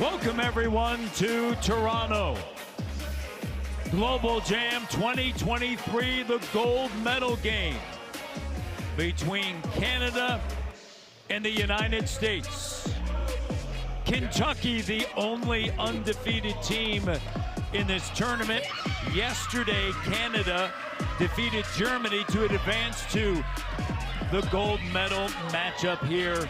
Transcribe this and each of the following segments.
Welcome everyone to Toronto. Global Jam 2023, the gold medal game between Canada and the United States. Kentucky, the only undefeated team in this tournament. Yesterday, Canada defeated Germany to advance to the gold medal matchup here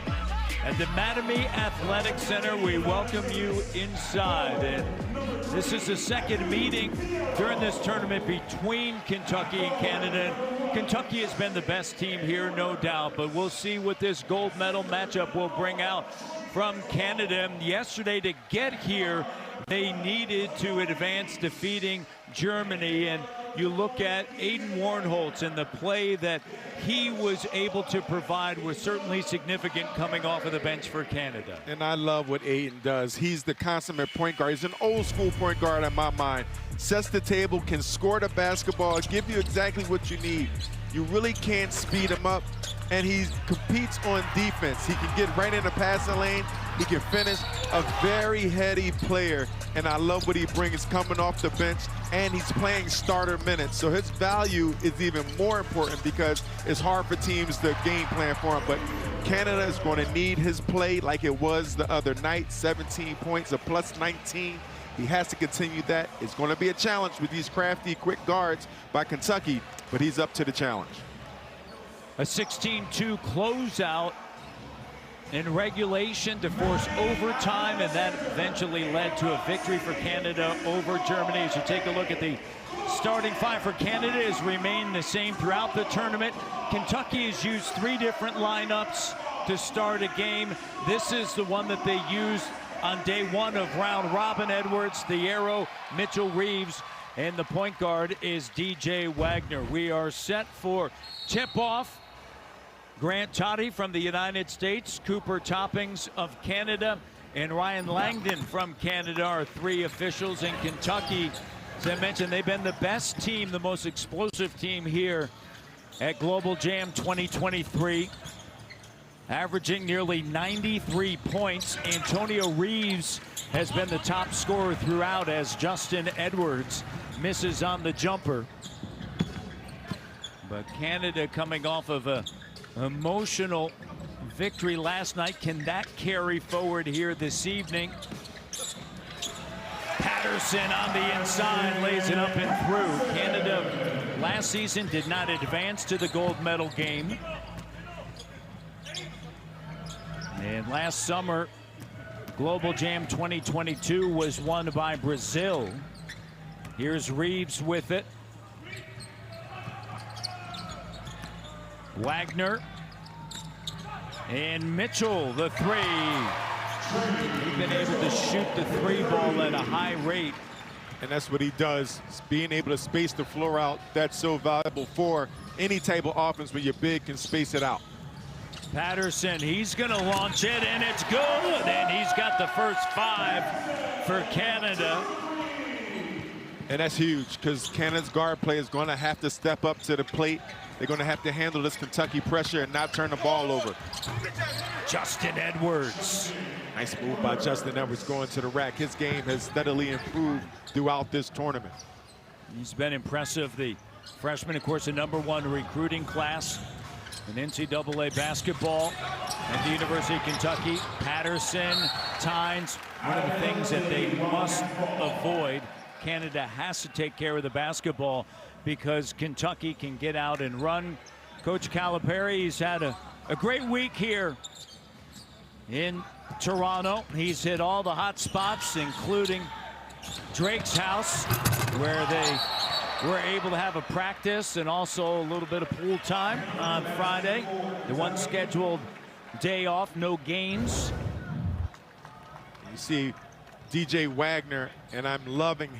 at the Mattamy Athletic Center. We welcome you inside. And this is the second meeting during this tournament between Kentucky and Canada. Kentucky has been the best team here, no doubt, but we'll see what this gold medal matchup will bring out from Canada. Yesterday, to get here, they needed to advance, defeating Germany. And you look at Aiden Warnholtz and the play that he was able to provide was certainly significant coming off of the bench for Canada. And I love what Aiden does. He's the consummate point guard. He's an old school point guard in my mind. Sets the table, can score the basketball, give you exactly what you need. You really can't speed him up, and he competes on defense. He can get right in the passing lane. He can finish. A very heady player, and I love what he brings coming off the bench, and he's playing starter minutes. So his value is even more important because it's hard for teams to game plan for him. But Canada is going to need his play like it was the other night. 17 points, a plus 19. He has to continue that. It's going to be a challenge with these crafty, quick guards by Kentucky, but he's up to the challenge. A 16-2 closeout in regulation to force overtime, and that eventually led to a victory for Canada over Germany. As you take a look at the starting five for Canada, has remained the same throughout the tournament. Kentucky has used three different lineups to start a game. This is the one that they used on day one of round robin. Edwards, Thiero, Mitchell, Reeves, and the point guard is DJ Wagner. We are set for tip-off. Grant Toddy from the United States, Cooper Toppings of Canada, and Ryan Langdon from Canada are three officials. In Kentucky, as I mentioned, they've been the best team, the most explosive team here at Global Jam 2023. Averaging nearly 93 points. Antonio Reeves has been the top scorer throughout as Justin Edwards misses on the jumper. But Canada coming off of a emotional victory last night. Can that carry forward here this evening? Patterson on the inside lays it up and through. Canada last season did not advance to the gold medal game. And last summer, Global Jam 2022 was won by Brazil. Here's Reeves with it. Wagner. And Mitchell, the three. He's been able to shoot the three ball at a high rate. And that's what he does, being able to space the floor out. That's so valuable for any type of offense where your big can space it out. Patterson, he's going to launch it, and it's good. And he's got the first five for Canada. And that's huge because Canada's guard play is going to have to step up to the plate. They're going to have to handle this Kentucky pressure and not turn the ball over. Justin Edwards. Nice move by Justin Edwards going to the rack. His game has steadily improved throughout this tournament. He's been impressive. The freshman, of course, the #1 recruiting class in NCAA basketball at the University of Kentucky. Patterson, Tynes, one of the things that they must avoid. Canada has to take care of the basketball because Kentucky can get out and run. Coach Calipari, he's had a great week here in Toronto. He's hit all the hot spots, including Drake's house, where they were able to have a practice and also a little bit of pool time on Friday. The one scheduled day off, no games. You see DJ Wagner, and I'm loving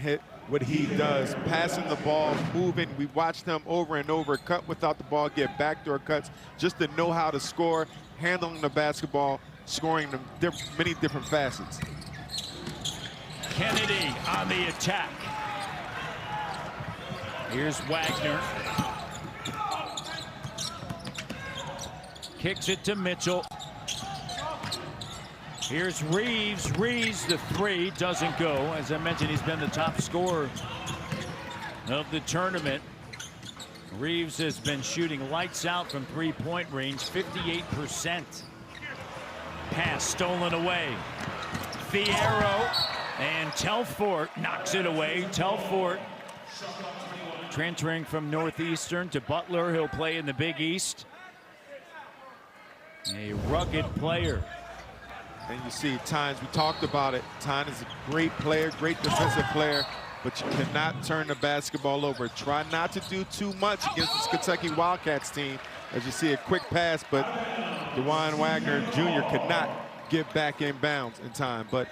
what he does. Passing the ball, moving. We watched him over and over, cut without the ball, get backdoor cuts, just to know how to score, handling the basketball, scoring them many different facets. Kennedy on the attack. Here's Wagner. Kicks it to Mitchell. Here's Reeves. Reeves, the three doesn't go. As I mentioned, he's been the top scorer of the tournament. Reeves has been shooting lights out from three-point range, 58%. Pass stolen away. Thiero and Telfort knocks it away. Telfort transferring from Northeastern to Butler. He'll play in the Big East. A rugged player. And you see, Tynes, we talked about it. Tynes is a great player, great defensive player, but you cannot turn the basketball over. Try not to do too much against this Kentucky Wildcats team. As you see, a quick pass, but Wagner Jr. could not get back in bounds in time. But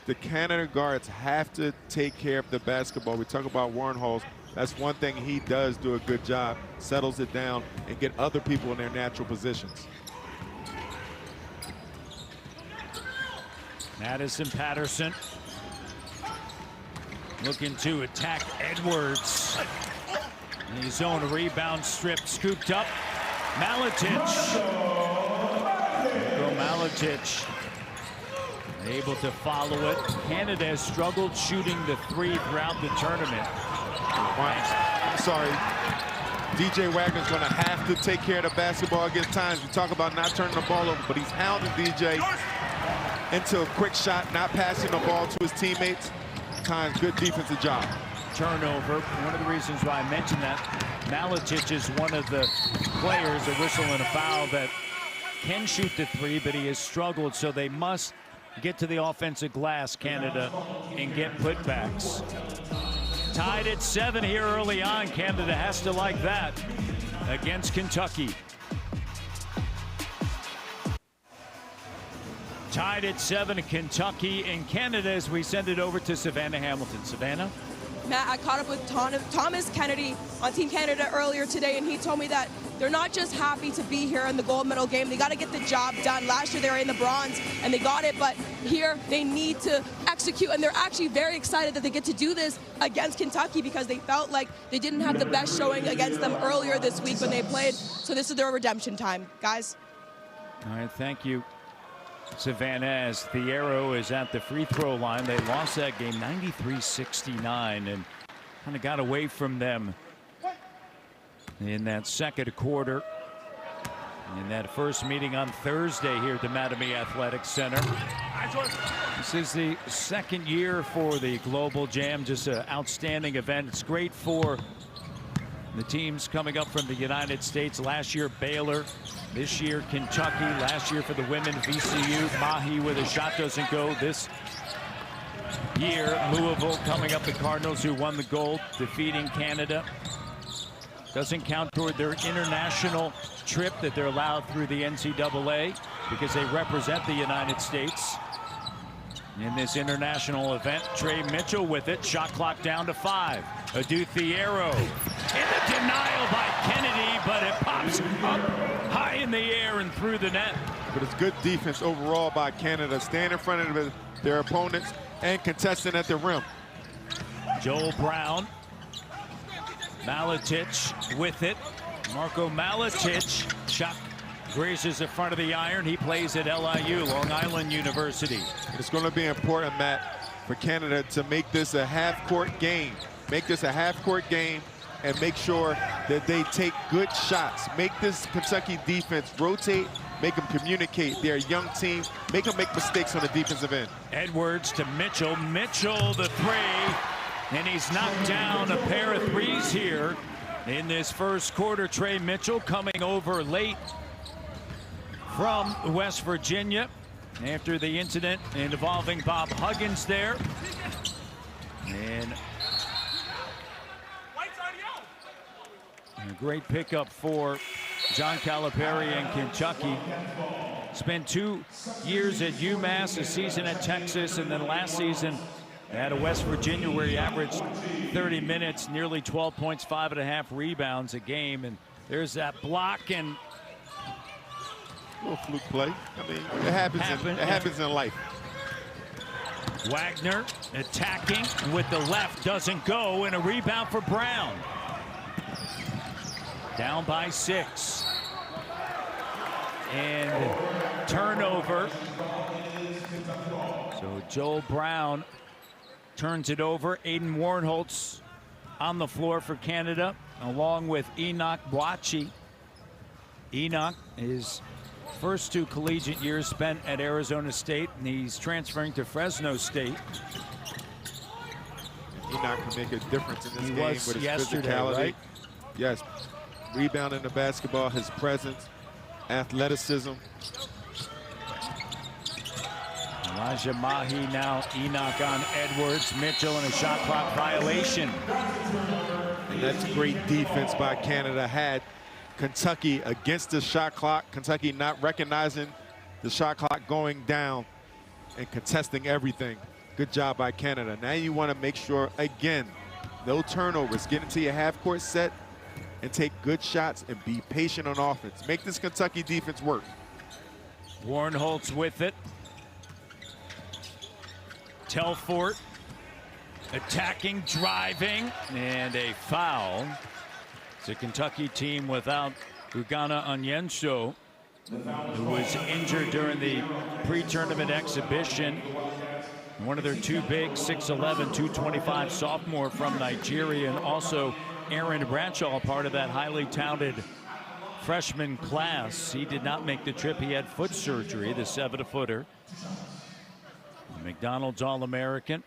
the Canada guards have to take care of the basketball. We talk about Warrenholz. That's one thing he does do a good job, settles it down and get other people in their natural positions. Madison Patterson looking to attack Edwards. In his own rebound strip, scooped up. Malatic. Malatic able to follow it. Canada has struggled shooting the three throughout the tournament. I'm sorry. DJ Wagner's going to have to take care of the basketball against Tynes. We talk about not turning the ball over, but he's hounding DJ into a quick shot, not passing the ball to his teammates. Tynes, good defensive job. Turnover. One of the reasons why I mentioned that, Malatic is one of the players, a whistle and a foul, that can shoot the three, but he has struggled, so they must get to the offensive glass, Canada, and get putbacks. Tied at 7 here early on. Canada has to like that against Kentucky. Tied at 7, Kentucky and Canada, as we send it over to Savannah Hamilton. Savannah? Matt, I caught up with Thomas Kennedy on Team Canada earlier today, and he told me that they're not just happy to be here in the gold medal game. They got to get the job done. Last year they were in the bronze, and they got it, but here they need to execute, and they're actually very excited that they get to do this against Kentucky because they felt like they didn't have the best showing against them earlier this week when they played. So this is their redemption time, guys. All right, thank you, Savannah. As Thiero is at the free throw line, they lost that game 93-69 and kind of got away from them in that second quarter. In that first meeting on Thursday here at the Mattamy Athletic Center. This is the second year for the Global Jam. Just an outstanding event. It's great for the teams coming up from the United States. Last year, Baylor. This year, Kentucky. Last year for the women, VCU. Mahi with a shot doesn't go. This year, Louisville coming up, the Cardinals, who won the gold, defeating Canada. Doesn't count toward their international trip that they're allowed through the NCAA because they represent the United States in this international event. Trey Mitchell with it. Shot clock down to 5. Adu Thiero in the denial by Kennedy, but it pops up high in the air and through the net. But it's good defense overall by Canada. Stand in front of their opponents and contesting at the rim. Joel Brown. Malatic with it. Marco Malatic. Shot grazes the front of the iron. He plays at LIU, Long Island University. It's going to be important, Matt, for Canada to make this a half-court game. Make this a half-court game and make sure that they take good shots. Make this Kentucky defense rotate, make them communicate. They're a young team. Make them make mistakes on the defensive end. Edwards to Mitchell. Mitchell the three. And he's knocked down a pair of threes here in this first quarter. Trey Mitchell coming over late from West Virginia after the incident involving Bob Huggins there. And a great pickup for John Calipari in Kentucky. Spent 2 years at UMass, a season at Texas, and then last season at West Virginia, where he averaged 30 minutes, nearly 12 points, 5.5 rebounds a game. And there's that block and a little fluke play. I mean, it happens in life. Wagner attacking with the left, doesn't go, and a rebound for Brown. Down by 6. And turnover So Joel Brown turns it over. Aiden Warnholtz on the floor for Canada, along with Enoch Boachi. Enoch, his first 2 collegiate years spent at Arizona State, and he's transferring to Fresno State. Enoch can make a difference in this He game was with his yesterday, physicality. right? Yes, rebounding the basketball, his presence, athleticism. Elijah Mahi now, Enoch on Edwards. Mitchell in a shot clock violation. And that's great defense by Canada. Had Kentucky against the shot clock. Kentucky not recognizing the shot clock going down and contesting everything. Good job by Canada. Now you want to make sure, again, no turnovers. Get into your half-court set and take good shots and be patient on offense. Make this Kentucky defense work. Warnholtz with it. Telfort attacking, driving, and a foul. It's a Kentucky team without Ugana Onyenso, who was injured during the pre-tournament exhibition. One of their 2 bigs, 6'11", 225 sophomore from Nigeria, and also Aaron Bradshaw, part of that highly touted freshman class. He did not make the trip. He had foot surgery, the 7-footer. McDonald's All-American.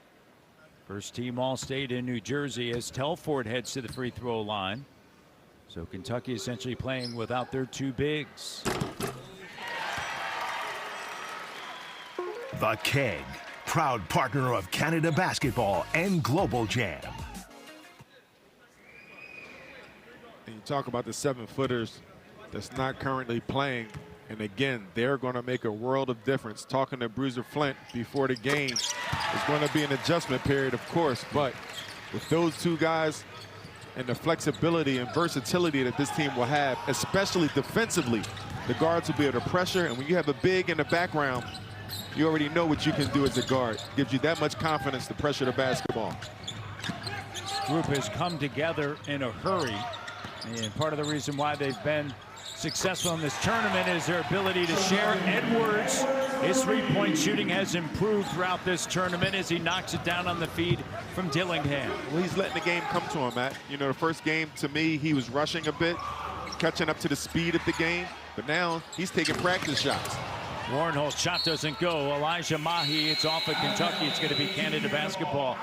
First team All-State in New Jersey as Telfort heads to the free throw line. So Kentucky essentially playing without their 2 bigs. The Keg, proud partner of Canada Basketball and Global Jam. And you talk about the 7-footers that's not currently playing. And again, they're going to make a world of difference. Talking to Bruiser Flint before the game, it's going to be an adjustment period, of course. But with those 2 guys and the flexibility and versatility that this team will have, especially defensively, the guards will be able to pressure. And when you have a big in the background, you already know what you can do as a guard. Gives you that much confidence to pressure the basketball. This group has come together in a hurry. And part of the reason why they've been successful in this tournament is their ability to share. Edwards, his 3-point shooting has improved throughout this tournament as he knocks it down on the feed from Dillingham. Well, he's letting the game come to him, Matt. You know, the first game, to me, he was rushing a bit, catching up to the speed of the game, but now he's taking practice shots. Warnholt's shot doesn't go. Elijah Mahi, it's off of Kentucky. It's going to be Canada basketball.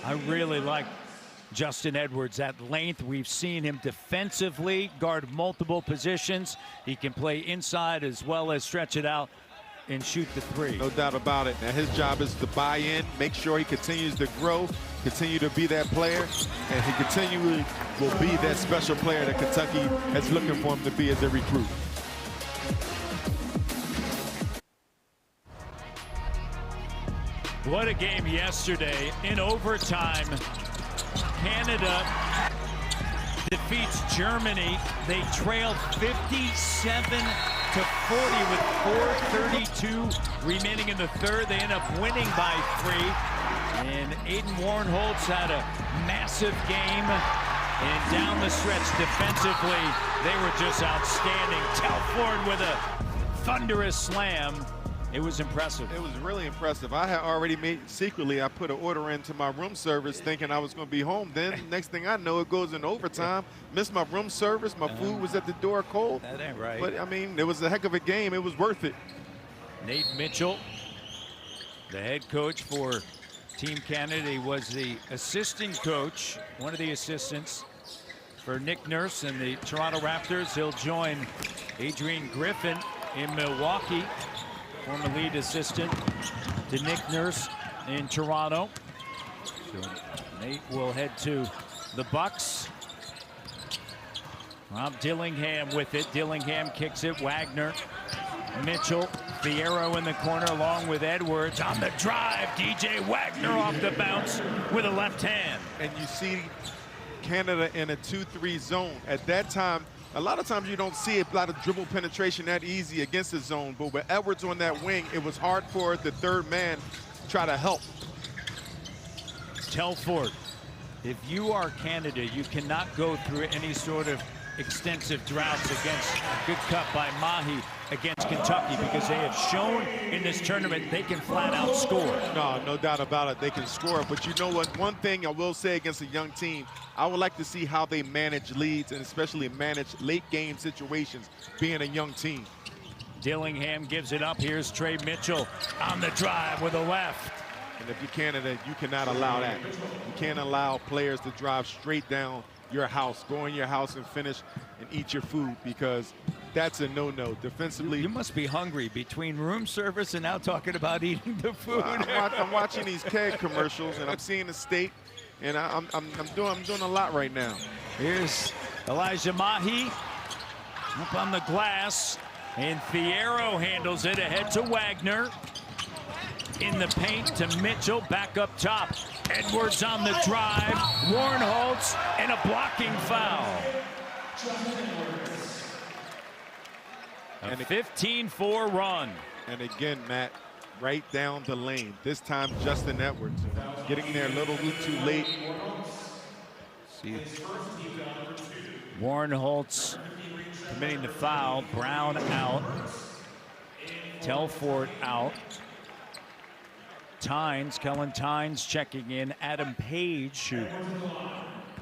I really like Justin Edwards at length. We've seen him defensively guard multiple positions. He can play inside as well as stretch it out and shoot the 3. No doubt about it. Now his job is to buy in, make sure he continues to grow, continue to be that player, and he continually will be that special player that Kentucky is looking for him to be as a recruit. What a game yesterday. In overtime, Canada defeats Germany. They trailed 57-40 with 4:32 remaining in the third. They end up winning by 3. And Aiden Warnholtz had a massive game. And down the stretch defensively, they were just outstanding. Telfort with a thunderous slam. It was impressive. It was really impressive. I had already secretly, I put an order into my room service thinking I was going to be home. Then next thing I know, it goes in overtime. Missed my room service. My food was at the door cold. That ain't right. But, I mean, it was a heck of a game. It was worth it. Nate Mitchell, the head coach for Team Canada. He was the assistant coach, one of the assistants for Nick Nurse and the Toronto Raptors. He'll join Adrian Griffin in Milwaukee, former lead assistant to Nick Nurse in Toronto. So Nate will head to the Bucks. Rob Dillingham with it. Dillingham kicks it. Wagner, Mitchell, Thiero in the corner along with Edwards on the drive. DJ Wagner off the bounce with a left hand. And you see Canada in a 2-3 zone. At that time, a lot of times you don't see a lot of dribble penetration that easy against the zone, but with Edwards on that wing, it was hard for the third man to try to help. Telfort, if you are Canada, you cannot go through any sort of extensive droughts against a good cut by Mahi. against Kentucky because they have shown in this tournament they can flat out score. No doubt about it. They can score. But you know what? One thing I will say against a young team, I would like to see how they manage leads and especially manage late game situations being a young team. Dillingham gives it up. Here's Trey Mitchell on the drive with a left. And if you're Canada, you cannot allow that. You can't allow players to drive straight down your house, go in your house and finish and eat your food, because that's a no-no. Defensively, You must be hungry between room service and now talking about eating the food. I'm watching these keg commercials and I'm seeing the steak, and I'm doing a lot right now. Here's Elijah Mahi up on the glass, and Thiero handles it ahead to Wagner. In the paint to Mitchell, back up top. Edwards on the drive, Warnholtz, and a blocking foul. A 15-4 run. And again, Matt, right down the lane. This time, Justin Edwards getting there a little too late. See, Warnholtz committing the foul. Brown out. Telfort out. Kellen Tynes checking in. Adam Page, who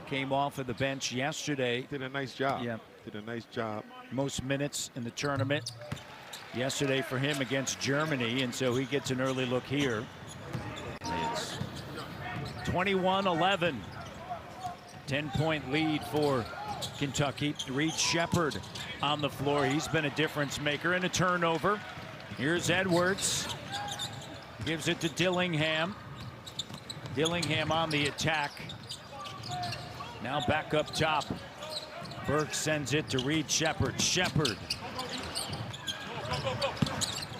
came off of the bench yesterday. Did a nice job. Yeah. Did a nice job. Most minutes in the tournament yesterday for him against Germany, and so he gets an early look here. It's 21-11. 10-point lead for Kentucky. Reed Sheppard on the floor. He's been a difference maker and a turnover. Here's Edwards. Gives it to Dillingham. Dillingham on the attack. Now back up top. Burks sends it to Reed Sheppard. Sheppard.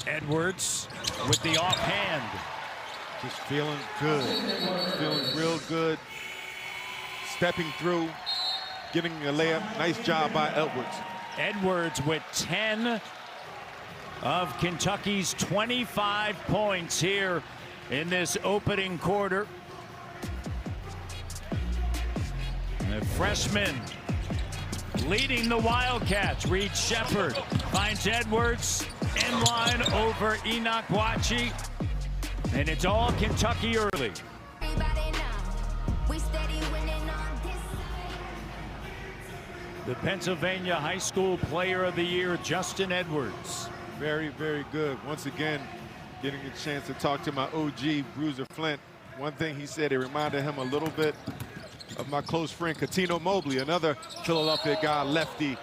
Edwards with the offhand. Just feeling good. Feeling real good. Stepping through. Getting a layup. Nice job by Edwards. Edwards with 10 of Kentucky's 25 points here in this opening quarter. The freshman leading the Wildcats. Reed Sheppard finds Edwards end line over Enoch Wachi, and it's all Kentucky early. The Pennsylvania High School Player of the Year, Justin Edwards. Very, very good. Once again, getting a chance to talk to my OG, Bruiser Flint. One thing he said, it reminded him a little bit of my close friend, Katino Mobley, another Philadelphia guy, lefty.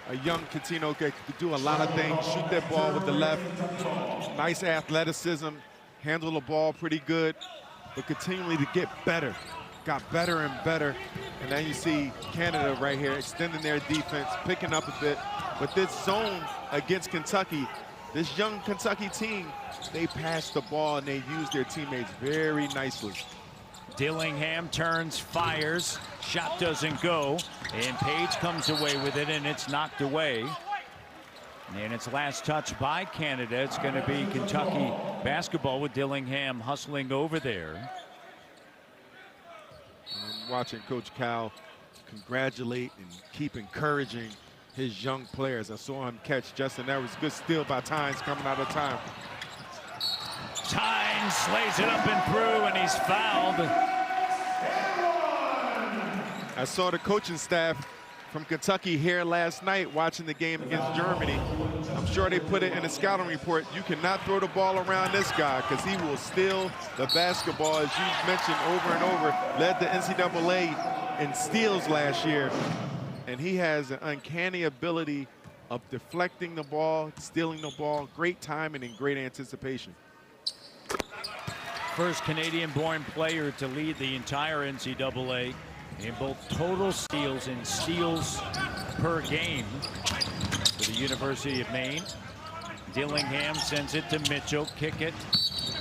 A young Katino could do a lot of things, shoot that ball with the left. Nice athleticism, handle the ball pretty good, but continually to get better. Got better and better. And then you see Canada right here extending their defense, picking up a bit. But this zone against Kentucky, this young Kentucky team, they pass the ball and they use their teammates very nicely. Dillingham turns, fires, shot doesn't go, and Page comes away with it, and it's knocked away. And it's last touch by Canada. It's going to be Kentucky basketball with Dillingham hustling over there. I'm watching Coach Cal congratulate and keep encouraging his young players. I saw him catch Justin Edwards. Good steal by Tynes coming out of time. Tynes slays it up and through, and he's fouled. I saw the coaching staff from Kentucky here last night watching the game against Germany. I'm sure they put it in a scouting report. You cannot throw the ball around this guy because he will steal the basketball, as you mentioned over and over. Led the NCAA in steals last year. And he has an uncanny ability of deflecting the ball, stealing the ball, great timing and great anticipation. First Canadian-born player to lead the entire NCAA in both total steals and steals per game for the University of Maine. Dillingham sends it to Mitchell, kick it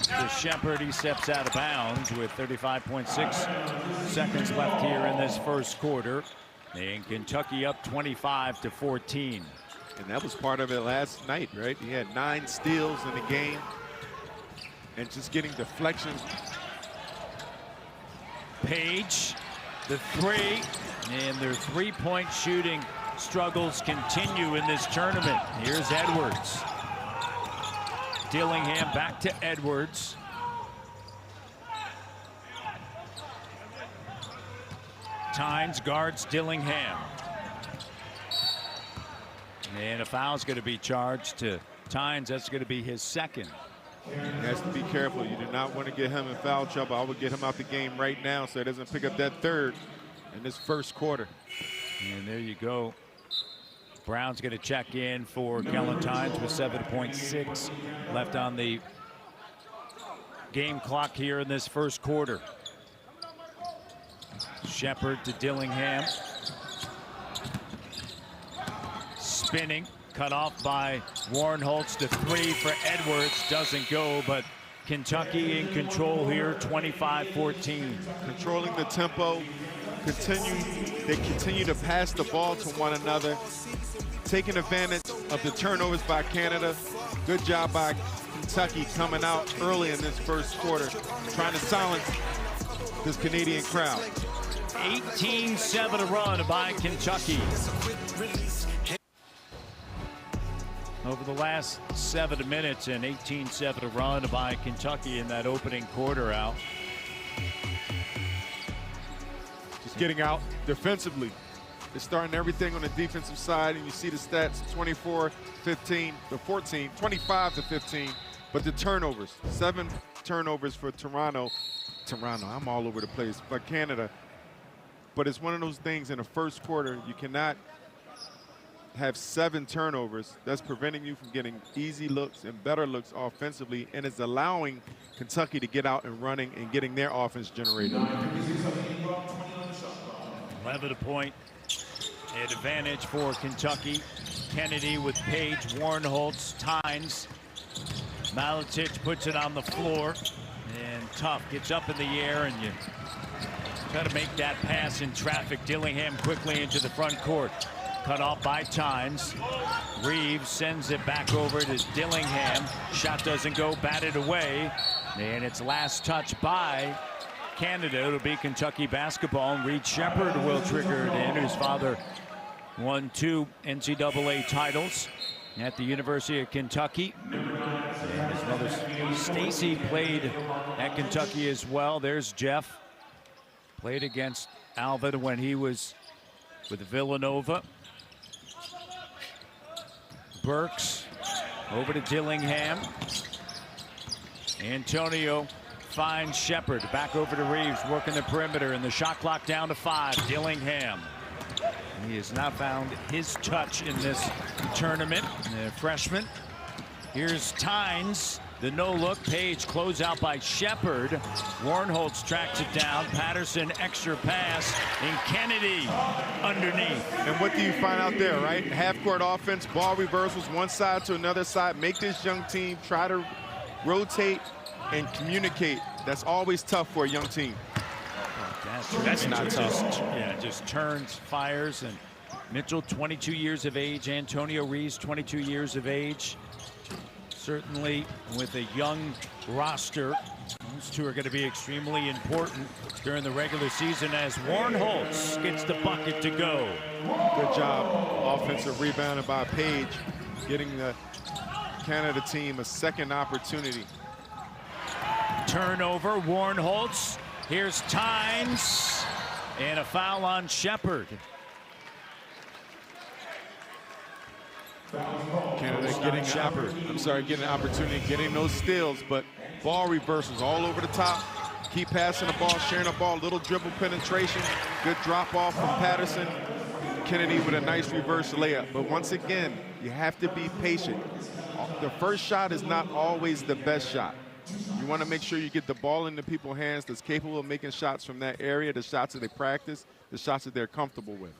to Sheppard. He steps out of bounds with 35.6 seconds left here in this first quarter. And Kentucky up 25-14. And that was part of it last night, right? He had 9 steals in the game and just getting deflections. Page, the three, and their three-point shooting struggles continue in this tournament. Here's Edwards. Dillingham, back to Edwards. Tynes guards Dillingham. And a foul's going to be charged to Tynes. That's going to be his second. He has to be careful. You do not want to get him in foul trouble. I would get him out the game right now so he doesn't pick up that third in this first quarter. And there you go. Brown's going to check in for Kellen Tynes with 7.6 left on the game clock here in this first quarter. Sheppard to Dillingham. Spinning, cut off by Warnholtz. The three for Edwards doesn't go, but Kentucky in control here, 25-14. Controlling the tempo, they continue to pass the ball to one another, taking advantage of the turnovers by Canada. Good job by Kentucky coming out early in this first quarter, trying to silence this Canadian crowd. 18-7 run by Kentucky. Over the last 7 minutes, an 18-7 run by Kentucky in that opening quarter out. Just getting out defensively. They're starting everything on the defensive side, and you see the stats, 24-15 to 14, 25 to 15, but the turnovers, 7 turnovers for Toronto, I'm all over the place, but Canada. But it's one of those things in the first quarter, you cannot have 7 turnovers. That's preventing you from getting easy looks and better looks offensively, and it's allowing Kentucky to get out and running and getting their offense generated. 11-point advantage for Kentucky. Kennedy with Page, Warnholtz, Tynes. Maletic puts it on the floor, and Tough gets up in the air, and you try to make that pass in traffic. Dillingham quickly into the front court. Cut off by Tynes. Reeves sends it back over to Dillingham. Shot doesn't go, batted away. And it's last touch by Canada. It'll be Kentucky basketball. And Reed Sheppard will trigger it in, whose father won 2 NCAA titles at the University of Kentucky. And his mother, Stacy, played at Kentucky as well. There's Jeff. Played against Alvin when he was with Villanova. Burks over to Dillingham. Antonio finds Sheppard. Back over to Reeves, working the perimeter, and the shot clock down to 5. Dillingham. He has not found his touch in this tournament. The freshman. Here's Tynes. The no-look. Page close out by Sheppard. Warnholtz tracks it down. Patterson extra pass. And Kennedy underneath. And what do you find out there, right? Half-court offense, ball reversals, one side to another side. Make this young team try to rotate and communicate. That's always tough for a young team. That's not tough. Just turns, fires, and Mitchell, 22 years of age. Antonio Reeves, 22 years of age. Certainly with a young roster, those two are going to be extremely important during the regular season as Warnholtz gets the bucket to go. Good job. Offensive rebounding by Page, getting the Canada team a second opportunity. Turnover, Warnholtz. Here's Tynes, and a foul on Sheppard. Canada getting an opportunity, getting those steals, but ball reversals all over the top. Keep passing the ball, sharing the ball, little dribble penetration. Good drop off from Patterson. Kennedy with a nice reverse layup. But once again, you have to be patient. The first shot is not always the best shot. You want to make sure you get the ball into people's hands that's capable of making shots from that area, the shots that they practice, the shots that they're comfortable with.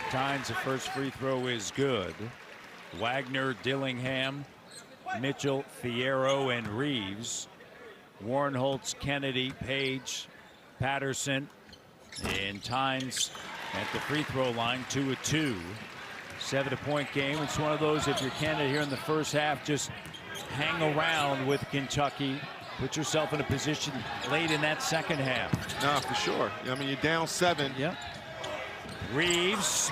Tynes, the first free throw is good. Wagner, Dillingham, Mitchell, Thiero, and Reeves. Warnholtz, Kennedy, Page, Patterson, and Tynes at the free throw line, 2 of 2. 7-point game. It's one of those, if you're Canada here in the first half, just hang around with Kentucky. Put yourself in a position late in that second half. No, for sure. I mean, you're down 7. Yep. Reeves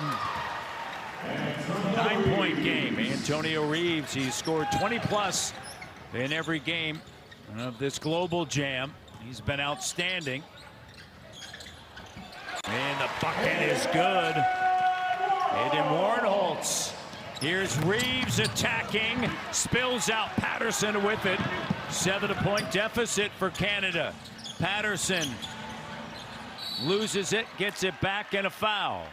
9-point game. Antonio Reeves, he's scored 20+ in every game of this global jam. He's been outstanding. And the bucket is good. Aiden Warnholtz. Here's Reeves attacking. Spills out. Patterson with it. 7-point deficit for Canada. Patterson loses it, gets it back, and a foul.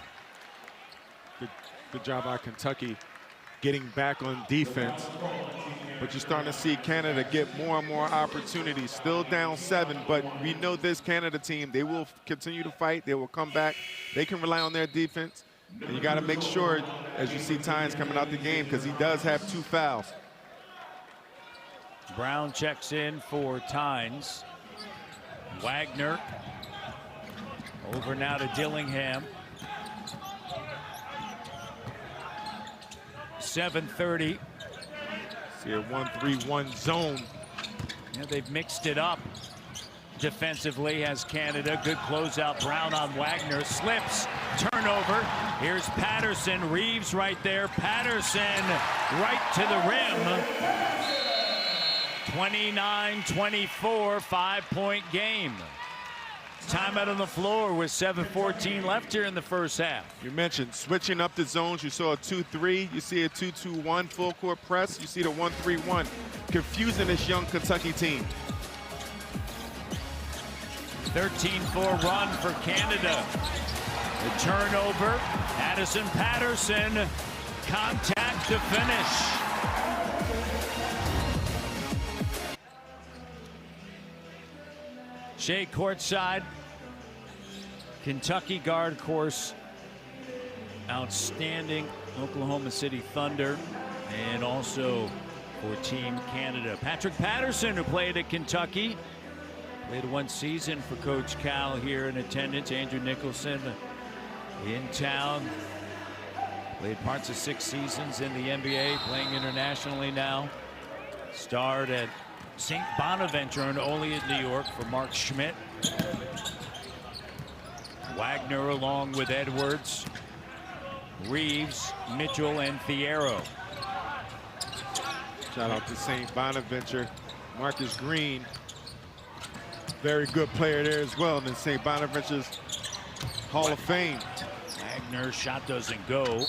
Good job by Kentucky getting back on defense. But you're starting to see Canada get more and more opportunities. Still down 7, but we know this Canada team, they will continue to fight. They will come back. They can rely on their defense. And you got to make sure, as you see Tynes coming out the game, because he does have 2 fouls. Brown checks in for Tynes. Wagner over now to Dillingham. 7:30. See a 1-3-1 zone. Yeah, they've mixed it up defensively as Canada. Good closeout. Brown on Wagner. Slips. Turnover. Here's Patterson. Reeves right there. Patterson right to the rim. 29-24, 5-point game. Timeout on the floor with 7:14 left here in the first half. You mentioned switching up the zones. You saw a 2-3. You see a 2-2-1 full court press. You see the 1-3-1. Confusing this young Kentucky team. 13-4 run for Canada. The turnover. Addison Patterson. Contact to finish. Shea courtside. Kentucky guard, of course, outstanding Oklahoma City Thunder, and also for Team Canada. Patrick Patterson, who played at Kentucky, played 1 season for Coach Cal here in attendance. Andrew Nicholson in town. Played parts of 6 seasons in the NBA, playing internationally now. Starred at St. Bonaventure and Olean, New York for Mark Schmidt. Wagner along with Edwards, Reeves, Mitchell, and Thiero. Shout out to St. Bonaventure. Marcus Green, very good player there as well in St. Bonaventure's Hall of Fame. Wagner shot doesn't go.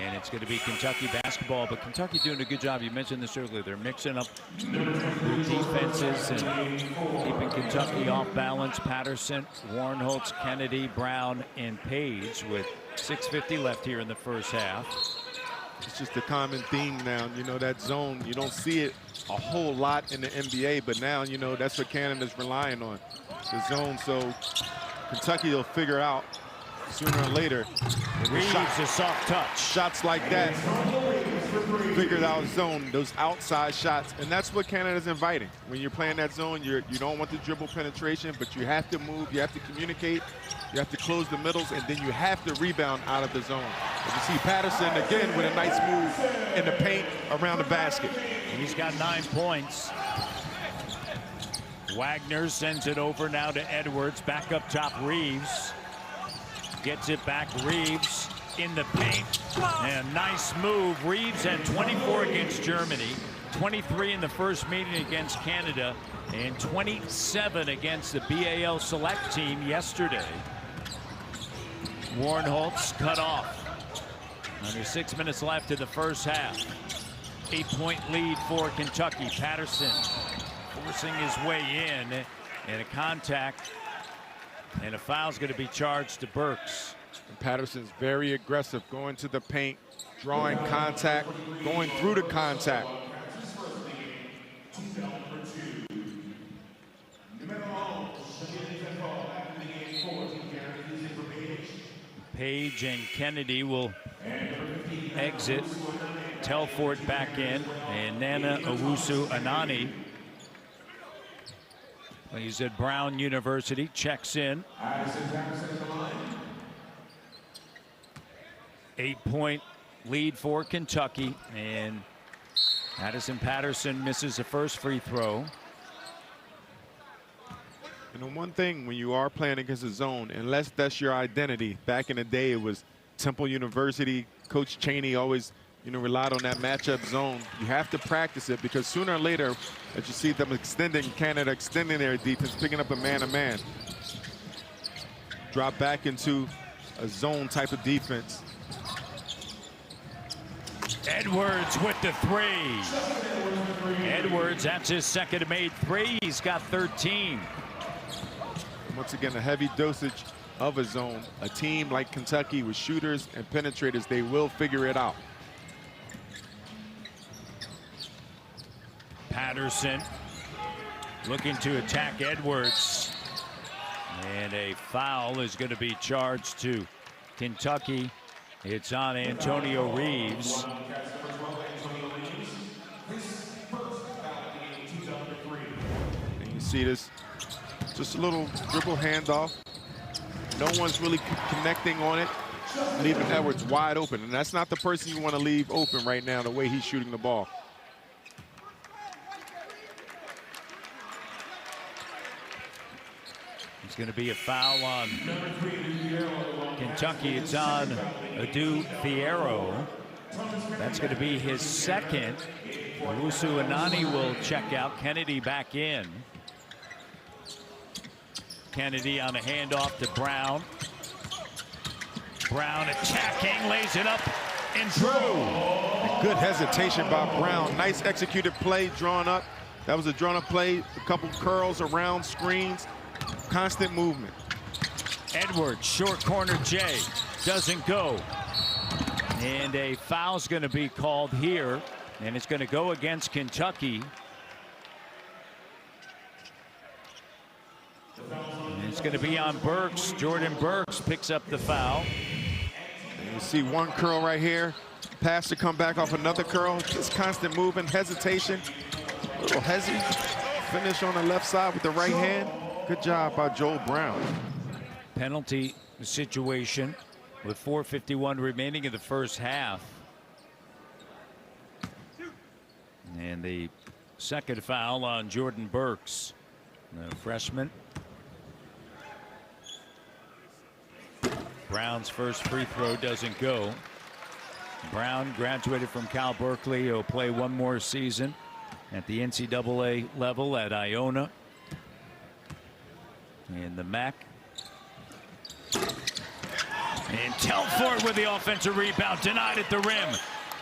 And it's going to be Kentucky basketball, but Kentucky doing a good job. You mentioned this earlier. They're mixing up their defenses and keeping Kentucky off balance. Patterson, Warnholtz, Kennedy, Brown, and Page with 6:50 left here in the first half. It's just a common theme now. You know, that zone, you don't see it a whole lot in the NBA, but now, you know, that's what Canada's relying on, the zone. So Kentucky will figure out sooner or later. Reeves a soft touch. Shots like that, figured out zone, those outside shots, and that's what Canada's inviting. When you're playing that zone, you don't want the dribble penetration, but you have to move, you have to communicate, you have to close the middles, and then you have to rebound out of the zone. As you see Patterson again with a nice move in the paint around the basket. And he's got 9 points. Wagner sends it over now to Edwards. Back up top, Reeves. Gets it back, Reeves in the paint. And a nice move. Reeves had 24 against Germany, 23 in the first meeting against Canada, and 27 against the BAL select team yesterday. Warnholtz cut off. Under 6 minutes left in the first half. 8-point lead for Kentucky. Patterson forcing his way in, and a contact. And a foul's going to be charged to Burks. And Patterson's very aggressive, going to the paint, drawing contact, going through the contact. Page and Kennedy will exit. Telfort back in, and Nana Owusu-Anani. He's at Brown University, checks in. 8-point lead for Kentucky, and Addison Patterson misses the first free throw. And the one thing when you are playing against a zone, unless that's your identity, back in the day it was Temple University, Coach Chaney always, relied on that matchup zone. You have to practice it because sooner or later, as you see them Canada extending their defense, picking up a man-to-man, drop back into a zone type of defense. Edwards with the three. Edwards, that's his second made three. He's got 13. Once again, a heavy dosage of a zone. A team like Kentucky with shooters and penetrators, they will figure it out. Patterson looking to attack Edwards. And a foul is going to be charged to Kentucky. It's on Antonio Reeves. And you see this, just a little dribble handoff. No one's really connecting on it, leaving Edwards wide open. And that's not the person you want to leave open right now, the way he's shooting the ball. It's going to be a foul on Kentucky. It's on Thiero. That's going to be his second. Owusu Anani will check out. Kennedy back in. Kennedy on a handoff to Brown. Brown attacking, lays it up and through. Good hesitation by Brown. Nice executed play, drawn up. That was a drawn up play. A couple curls around screens. Constant movement. Edwards, short corner Jay, doesn't go. And a foul's going to be called here, and it's going to go against Kentucky. And it's going to be on Burks. Jordan Burks picks up the foul. And you see one curl right here. Pass to come back off another curl. Just constant movement, hesitation. A little hezzy. Finish on the left side with the right hand. Good job by Joel Brown. Penalty situation with 4:51 remaining in the first half. And the second foul on Jordan Burks, the freshman. Brown's first free throw doesn't go. Brown graduated from Cal Berkeley. He'll play one more season at the NCAA level at Iona. And the MAC. And Telford with the offensive rebound, denied at the rim.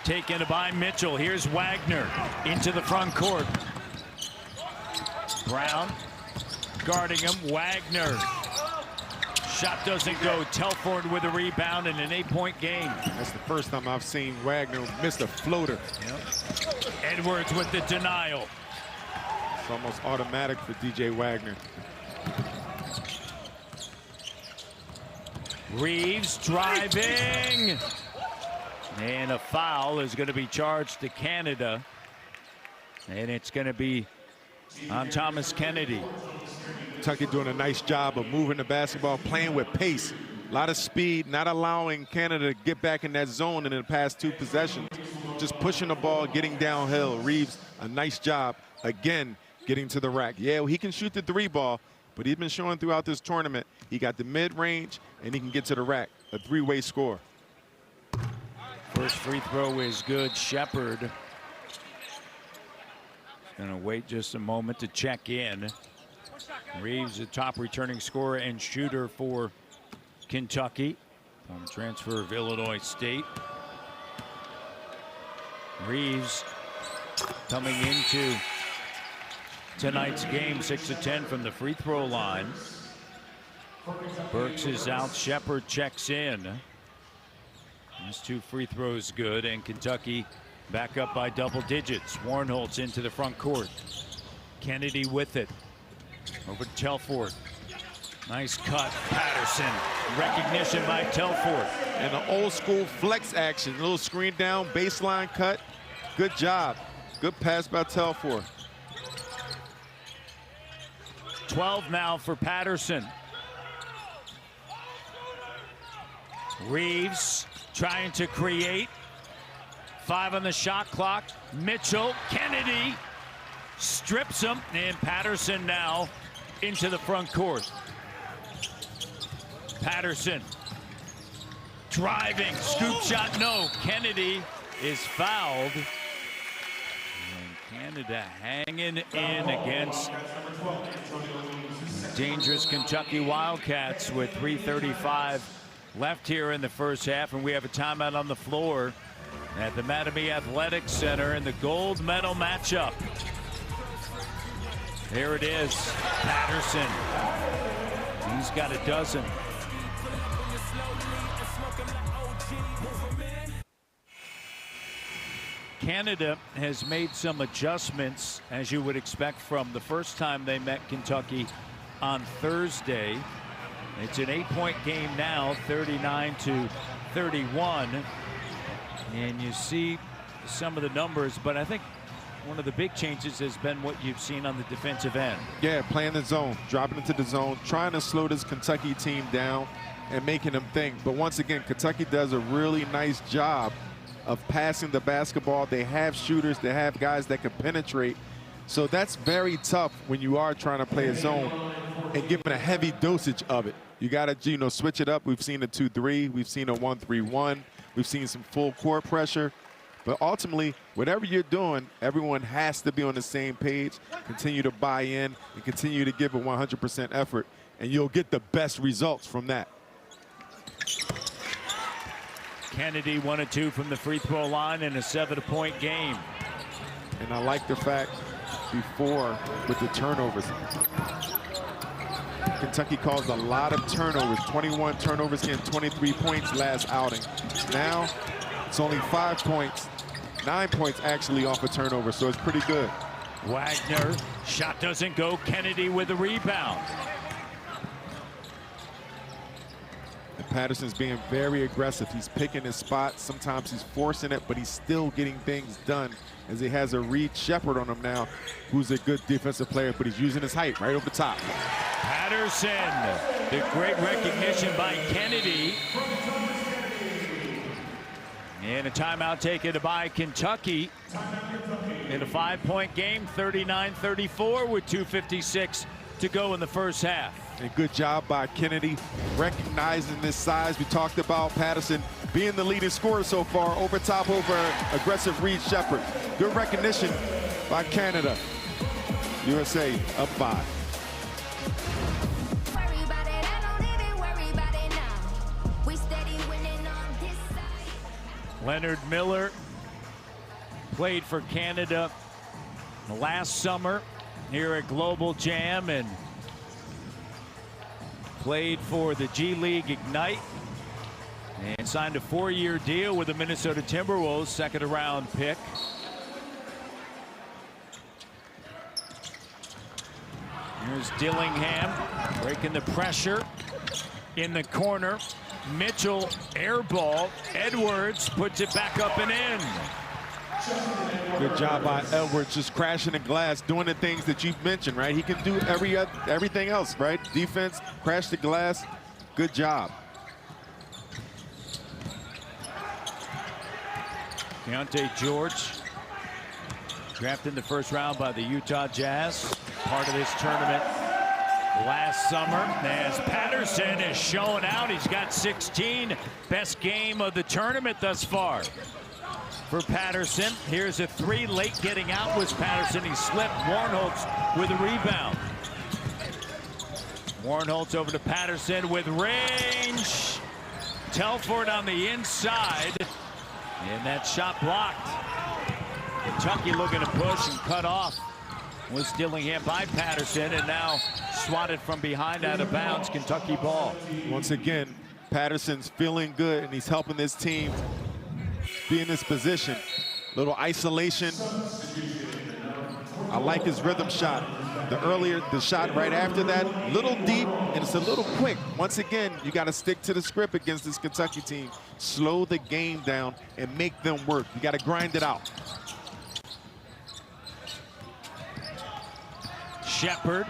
Taken by Mitchell. Here's Wagner into the front court. Brown guarding him. Wagner. Shot doesn't go. Telford with a rebound and an 8-point game. That's the first time I've seen Wagner miss a floater. Yep. Edwards with the denial. It's almost automatic for DJ Wagner. Reeves driving. And a foul is going to be charged to Canada. And it's going to be on Thomas Kennedy. Kentucky doing a nice job of moving the basketball, playing with pace. A lot of speed, not allowing Canada to get back in that zone in the past two possessions. Just pushing the ball, getting downhill. Reeves, a nice job, again, getting to the rack. Yeah, well, he can shoot the three ball, but he's been showing throughout this tournament he got the mid-range and he can get to the rack. A three-way score. First free throw is good. Sheppard gonna wait just a moment to check in. Reeves, the top returning scorer and shooter for Kentucky from transfer of Illinois State. Reeves coming into tonight's game 6 of 10 from the free throw line. Burks is out. Sheppard checks in. His two free throws good, and Kentucky back up by double digits. Warnholtz into the front court. Kennedy with it. Over to Telford. Nice cut. Patterson. Recognition by Telford. And an old school flex action. A little screen down, baseline cut. Good job. Good pass by Telford. 12 now for Patterson. Reeves trying to create. 5 on the shot clock. Mitchell, Kennedy strips him, and Patterson now into the front court. Patterson Driving, scoop shot, no. Kennedy is fouled. And Canada hanging in against dangerous Kentucky Wildcats with 3:35 left here in the first half. And we have a timeout on the floor at the Mattamy Athletic Center in the gold medal matchup. There it is, Patterson. He's got a dozen. Canada has made some adjustments, as you would expect from the first time they met Kentucky on Thursday. It's an 8-point game now, 39-31. And you see some of the numbers, but I think one of the big changes has been what you've seen on the defensive end. Yeah, playing the zone, dropping into the zone, trying to slow this Kentucky team down and making them think. But once again, Kentucky does a really nice job of passing the basketball. They have shooters, they have guys that can penetrate. So that's very tough when you are trying to play a zone and giving a heavy dosage of it. You got to, switch it up. We've seen a 2-3, we've seen a 1-3-1, we've seen some full court pressure. But ultimately, whatever you're doing, everyone has to be on the same page, continue to buy in, and continue to give a 100% effort, and you'll get the best results from that. Kennedy 1 of 2 from the free throw line in a 7-point game. And I like the fact before with the turnovers. Kentucky caused a lot of turnovers, 21 turnovers, getting 23 points last outing. Now it's only 5 points, 9 points actually off a turnover, so it's pretty good. Wagner, shot doesn't go. Kennedy with a rebound. And Patterson's being very aggressive. He's picking his spots. Sometimes he's forcing it, but he's still getting things done as he has a Reeves Sheppard on him now, who's a good defensive player, but he's using his height right over the top. Patterson, the great recognition by Kennedy. And a timeout taken by Kentucky in a 5-point game, 39-34 with 2:56 to go in the first half. A good job by Kennedy recognizing this size. We talked about Patterson being the leading scorer so far, over aggressive Reeves Sheppard. Good recognition by Canada. USA up 5. Leonard Miller played for Canada last summer here at Global Jam and played for the G League Ignite and signed a 4-year deal with the Minnesota Timberwolves, second-round pick. Here's Dillingham breaking the pressure in the corner. Mitchell air ball. Edwards puts it back up and in. Good job by Edwards, just crashing the glass, doing the things that you've mentioned, right? He can do everything else, right? Defense, crash the glass. Good job. Keontae George, drafted in the first round by the Utah Jazz, part of this tournament last summer. As Patterson is showing out, he's got 16, best game of the tournament thus far for Patterson. Here's a 3, late getting out was Patterson. He slipped. Warnholtz with a rebound. Warnholtz over to Patterson with range. Telford on the inside, and that shot blocked. Kentucky looking to push and cut off. Was Dillingham by Patterson, and now swatted from behind out of bounds. Kentucky ball. Once again, Patterson's feeling good, and he's helping this team be in this position. Little isolation. I like his rhythm shot. The shot right after that, little deep, and it's a little quick. Once again, you got to stick to the script against this Kentucky team. Slow the game down and make them work. You got to grind it out. Sheppard,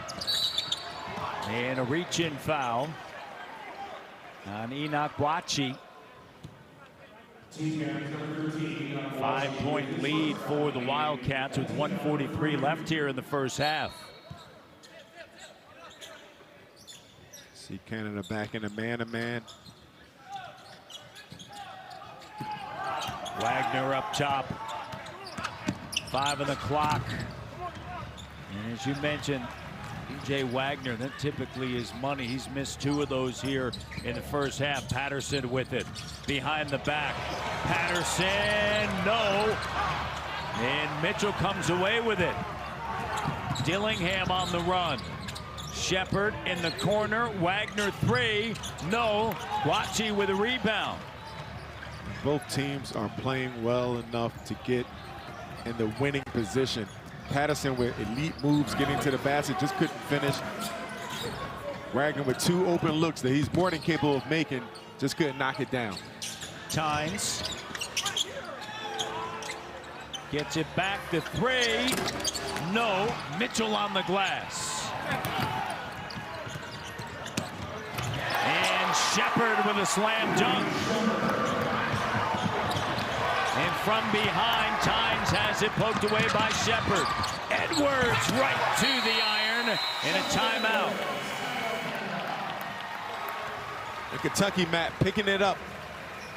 and a reach-in foul on Enoch Wachi. 5-point lead for the Wildcats with 1:43 left here in the first half. See Canada back in a man-to-man. Wagner up top. 5 on the clock. And as you mentioned, DJ Wagner, that typically is money. He's missed 2 of those here in the first half. Patterson with it. Behind the back. Patterson, no. And Mitchell comes away with it. Dillingham on the run. Sheppard in the corner. Wagner 3. No. Guachi with a rebound. Both teams are playing well enough to get in the winning position. Patterson with elite moves getting to the basket, just couldn't finish. Wagner with 2 open looks that he's more than capable of making, just couldn't knock it down. Tynes gets it back to 3. No. Mitchell on the glass. And Sheppard with a slam dunk. And from behind, Tynes has it poked away by Sheppard. Edwards right to the iron and a timeout. And Kentucky, Matt, picking it up,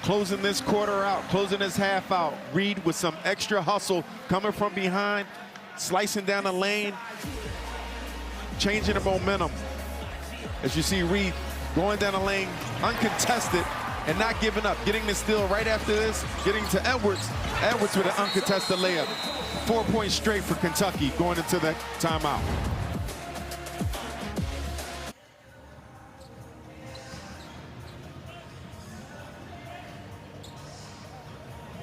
closing this quarter out, closing this half out. Reed with some extra hustle, coming from behind, slicing down the lane, changing the momentum. As you see Reed going down the lane, uncontested, and not giving up, getting the steal right after this, getting to Edwards. Edwards with an uncontested layup. 4 points straight for Kentucky going into the timeout.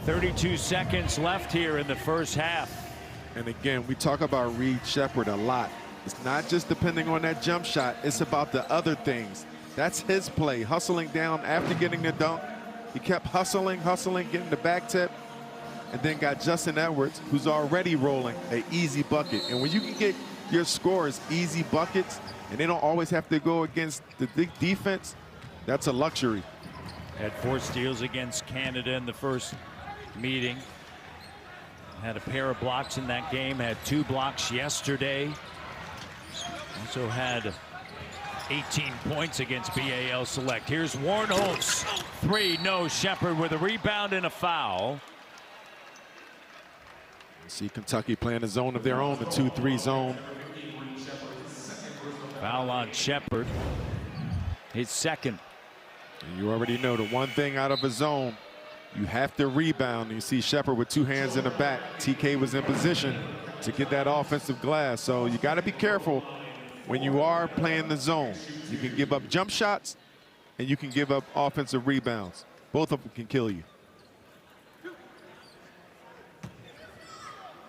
.32 seconds left here in the first half. And again, we talk about Reed Sheppard a lot. It's not just depending on that jump shot, it's about the other things. That's his play, hustling down after getting the dunk. He kept hustling, getting the back tip, and then got Justin Edwards, who's already rolling an easy bucket. And when you can get your scores easy buckets, and they don't always have to go against the defense, that's a luxury. Had 4 steals against Canada in the first meeting. Had a pair of blocks in that game, had 2 blocks yesterday. Also had 18 points against BAL Select. Here's Warnholtz. 3, no. Sheppard with a rebound and a foul. See Kentucky playing a zone of their own, the 2-3 zone. Foul on Sheppard. His second. And you already know the one thing out of a zone, you have to rebound. You see Sheppard with 2 hands in the back. TK was in position to get that offensive glass. So you got to be careful when you are playing the zone. You can give up jump shots and you can give up offensive rebounds. Both of them can kill you.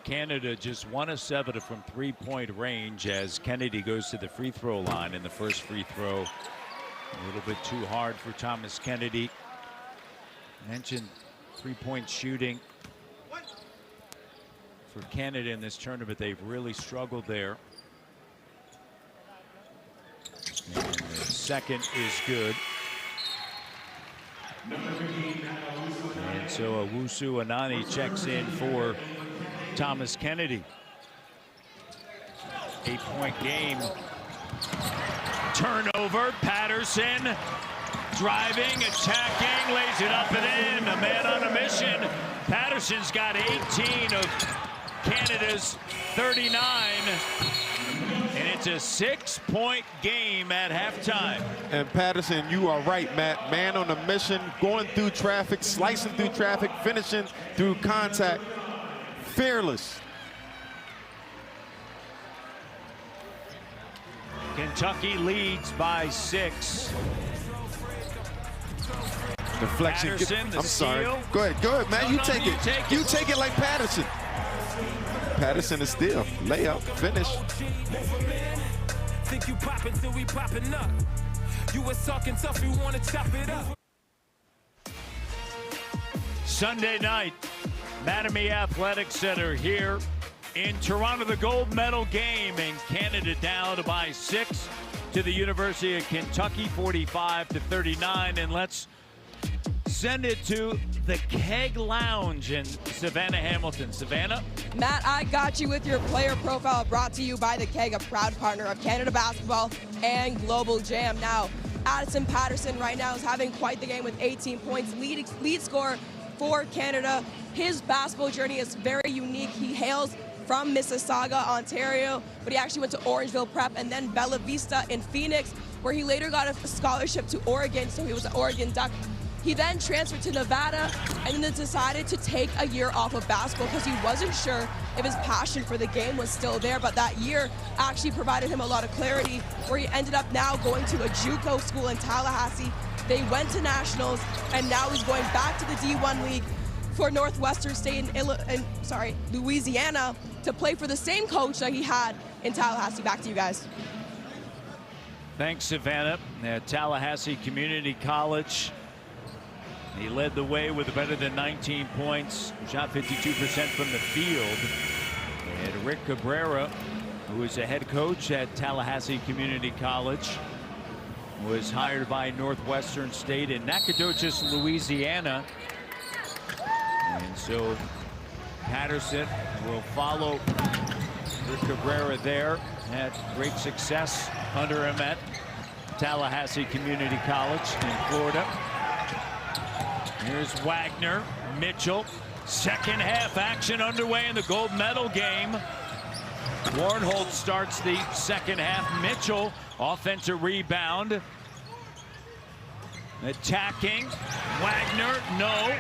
Canada just 1 of 7 from 3-point range as Kennedy goes to the free throw line in the first free throw. A little bit too hard for Thomas Kennedy. Mentioned 3-point shooting for Canada in this tournament. They've really struggled there. And the second is good. And so Owusu Anani checks in for Thomas Kennedy. 8-point game. Turnover. Patterson driving, attacking, lays it up and in. A man on a mission. Patterson's got 18 of Canada's 39. And it's a 6-point game at halftime. And Patterson, you are right, Matt. Man on a mission, going through traffic, slicing through traffic, finishing through contact. Fearless. Kentucky leads by 6. Deflection. Patterson, the I'm sorry. steal. Go ahead, man. No, you no, take you it. take You it. take it like Patterson. Patterson is still layup, finish. Think you poppin' till we poppin' up. You was talking tough, you wanna chop it up. Sunday night, Mattamy Athletic Center here in Toronto. The gold medal game, and Canada down by 6 to the University of Kentucky, 45-39. And let's send it to the Keg Lounge in Savannah Hamilton. Savannah? Matt, I got you with your player profile, brought to you by the Keg, a proud partner of Canada Basketball and Global Jam. Now, Addison Patterson right now is having quite the game with 18 points, lead scorer for Canada. His basketball journey is very unique. He hails from Mississauga, Ontario, but he actually went to Orangeville Prep and then Bella Vista in Phoenix, where he later got a scholarship to Oregon, so he was an Oregon Duck. He then transferred to Nevada and then decided to take a year off of basketball because he wasn't sure if his passion for the game was still there, but that year actually provided him a lot of clarity, where he ended up now going to a JUCO school in Tallahassee. They went to nationals, and now he's going back to the D1 League for Northwestern State in Louisiana to play for the same coach that he had in Tallahassee. Back to you guys. Thanks, Savannah. At Tallahassee Community College, he led the way with better than 19 points, shot 52% from the field. And Rick Cabrera, who is a head coach at Tallahassee Community College, was hired by Northwestern State in Nacogdoches, Louisiana. And so Patterson will follow Rick Cabrera there. Had great success under him at Tallahassee Community College in Florida. Here's Wagner, Mitchell. Second half action underway in the gold medal game. Warnholt starts the second half. Mitchell, offensive rebound. Attacking. Wagner, no.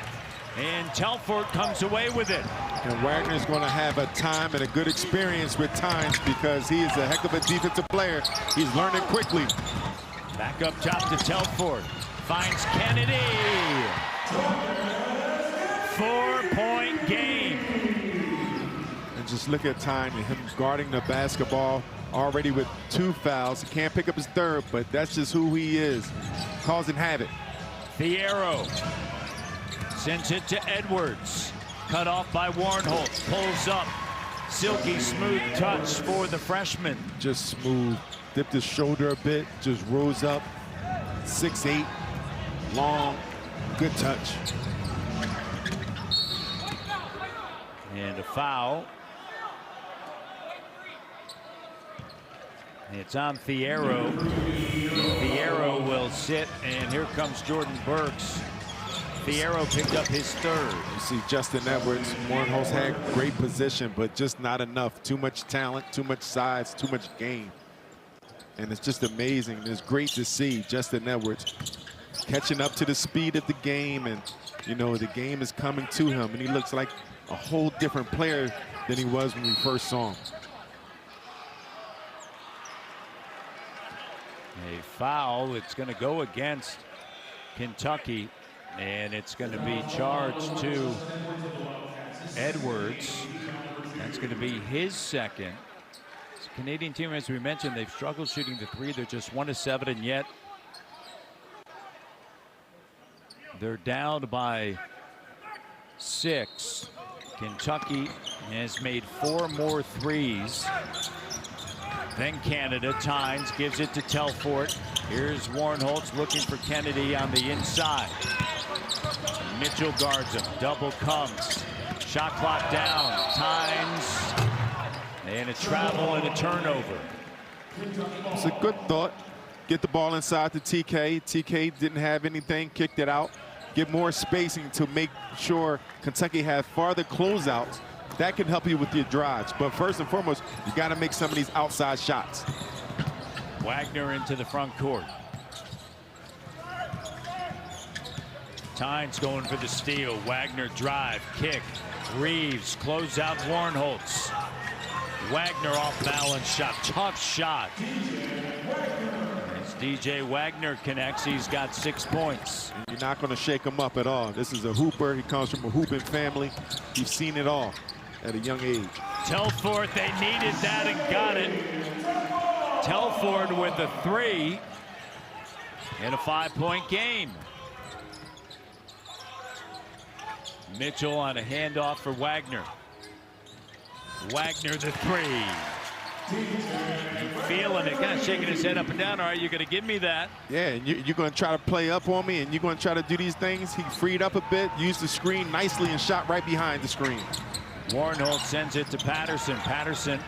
And Telford comes away with it. And Wagner's going to have a time and a good experience with Tynes because he is a heck of a defensive player. He's learning quickly. Back up top to Telford. Finds Kennedy. 4-point game. And just look at Tynes and him guarding the basketball already with 2 fouls. He can't pick up his third, but that's just who he is, causing havoc. Thiero sends it to Edwards. Cut off by Warnholt. Pulls up. Silky smooth touch for the freshman. Just smooth. Dipped his shoulder a bit. Just rose up. 6'8". Long. Good touch. And a foul. It's on Thiero. Thiero will sit, and here comes Jordan Burks. Thiero picked up his third. You see Justin Edwards, Warnholt's had great position, but just not enough. Too much talent, too much size, too much game. And it's just amazing. It's great to see Justin Edwards catching up to the speed of the game, and you know the game is coming to him, and he looks like a whole different player than he was when we first saw him. A foul. It's going to go against Kentucky, and it's going to be charged to Edwards. That's going to be his second. This Canadian team, as we mentioned, they've struggled shooting the three. They're just 1 of 7, and yet they're down by 6. Kentucky has made 4 more threes than Canada. Tynes gives it to Telford. Here's Warnholtz looking for Kennedy on the inside. Mitchell guards him. Double comes. Shot clock down. Tynes. And a travel and a turnover. It's a good thought. Get the ball inside to TK. TK didn't have anything, kicked it out. Get more spacing to make sure Kentucky has farther closeouts. That can help you with your drives. But first and foremost, you got to make some of these outside shots. Wagner into the front court. Tynes going for the steal. Wagner drive, kick. Reeves close out Warnholtz. Wagner off balance shot. Tough shot. As DJ Wagner connects, he's got 6 points. And you're not going to shake him up at all. This is a hooper. He comes from a hooping family. He's seen it all at a young age. Telford, they needed that and got it. Telford with the 3 in a 5-point game. Mitchell on a handoff for Wagner. Wagner the 3. Feeling it, kind of shaking his head up and down. All right, you're going to give me that. Yeah, and you're going to try to play up on me, and you're going to try to do these things. He freed up a bit, used the screen nicely, and shot right behind the screen. Warnholt sends it to Patterson. Patterson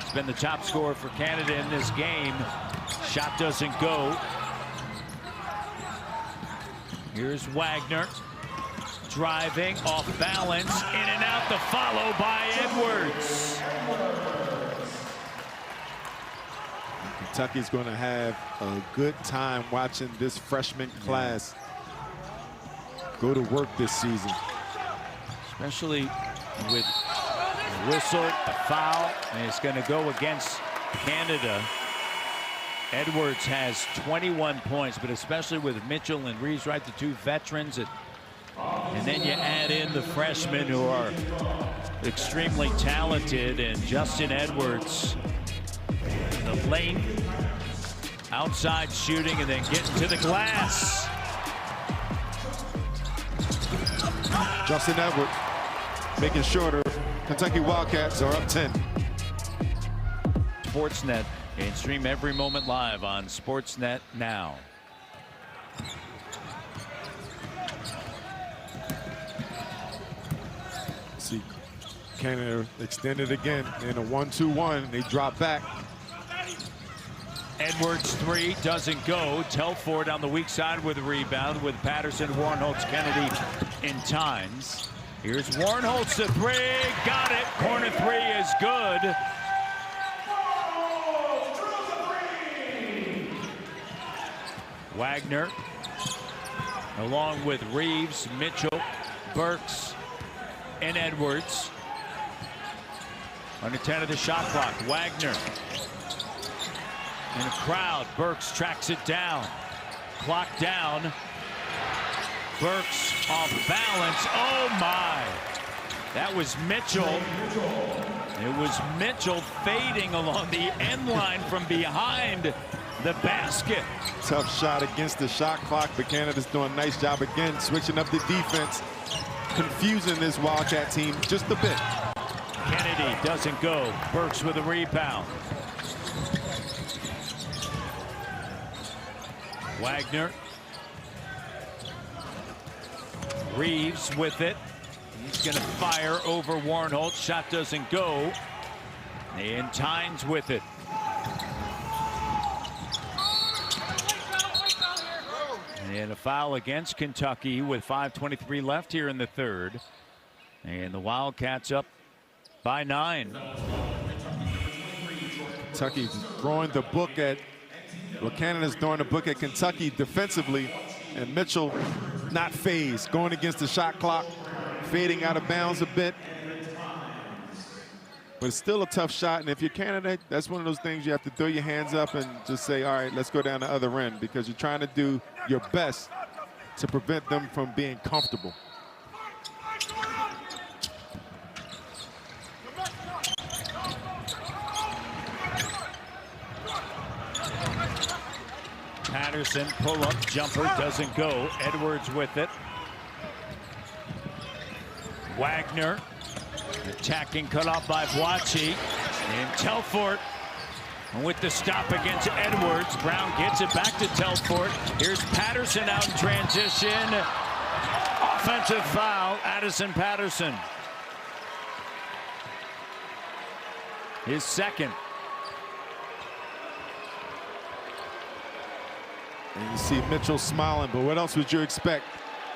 has been the top scorer for Canada in this game. Shot doesn't go. Here's Wagner. driving, off balance, in and out, the follow by Edwards. Kentucky's going to have a good time watching this freshman class go to work this season. Especially with a whistle, a foul, and it's going to go against Canada. Edwards has 21 points, but especially with Mitchell and Reeves, right, the two veterans. And then you add in the freshmen who are extremely talented, and Justin Edwards, the lane, outside shooting, and then getting to the glass. Justin Edwards making shorter. Kentucky Wildcats are up 10. Sportsnet, and stream every moment live on Sportsnet now. See, Canada extended again in a 1-2-1. They drop back. Edwards three doesn't go. Telford on the weak side with a rebound with Patterson, Warnholtz, Kennedy in times. Here's Warnholtz the three, got it. Corner three is good. Wagner, along with Reeves, Mitchell, Burks, and Edwards. Under 10 of the shot clock, Wagner. In a crowd, Burks tracks it down. Clock down. Burks off balance. Oh my! That was Mitchell. It was Mitchell fading along the end line from behind the basket. Tough shot against the shot clock, but Canada's doing a nice job again, switching up the defense, confusing this Wildcat team just a bit. Kennedy doesn't go. Burks with a rebound. Wagner. Reeves with it. He's going to fire over Warnholtz. Shot doesn't go. And Tynes with it. And a foul against Kentucky with 5:23 left here in the third. And the Wildcats up by 9. Kentucky throwing the book at, well, Canada's throwing the book at Kentucky defensively, and Mitchell not phased, going against the shot clock, fading out of bounds a bit. But it's still a tough shot, and if you're Canada, that's one of those things you have to throw your hands up and just say, all right, let's go down the other end, because you're trying to do your best to prevent them from being comfortable. Patterson, pull-up, jumper, doesn't go. Edwards with it. Wagner, attacking, cut off by Boachi. And Telford with the stop against Edwards. Brown gets it back to Telford. Here's Patterson out in transition. Offensive foul, Addison Patterson. His second. And you see Mitchell smiling, but what else would you expect?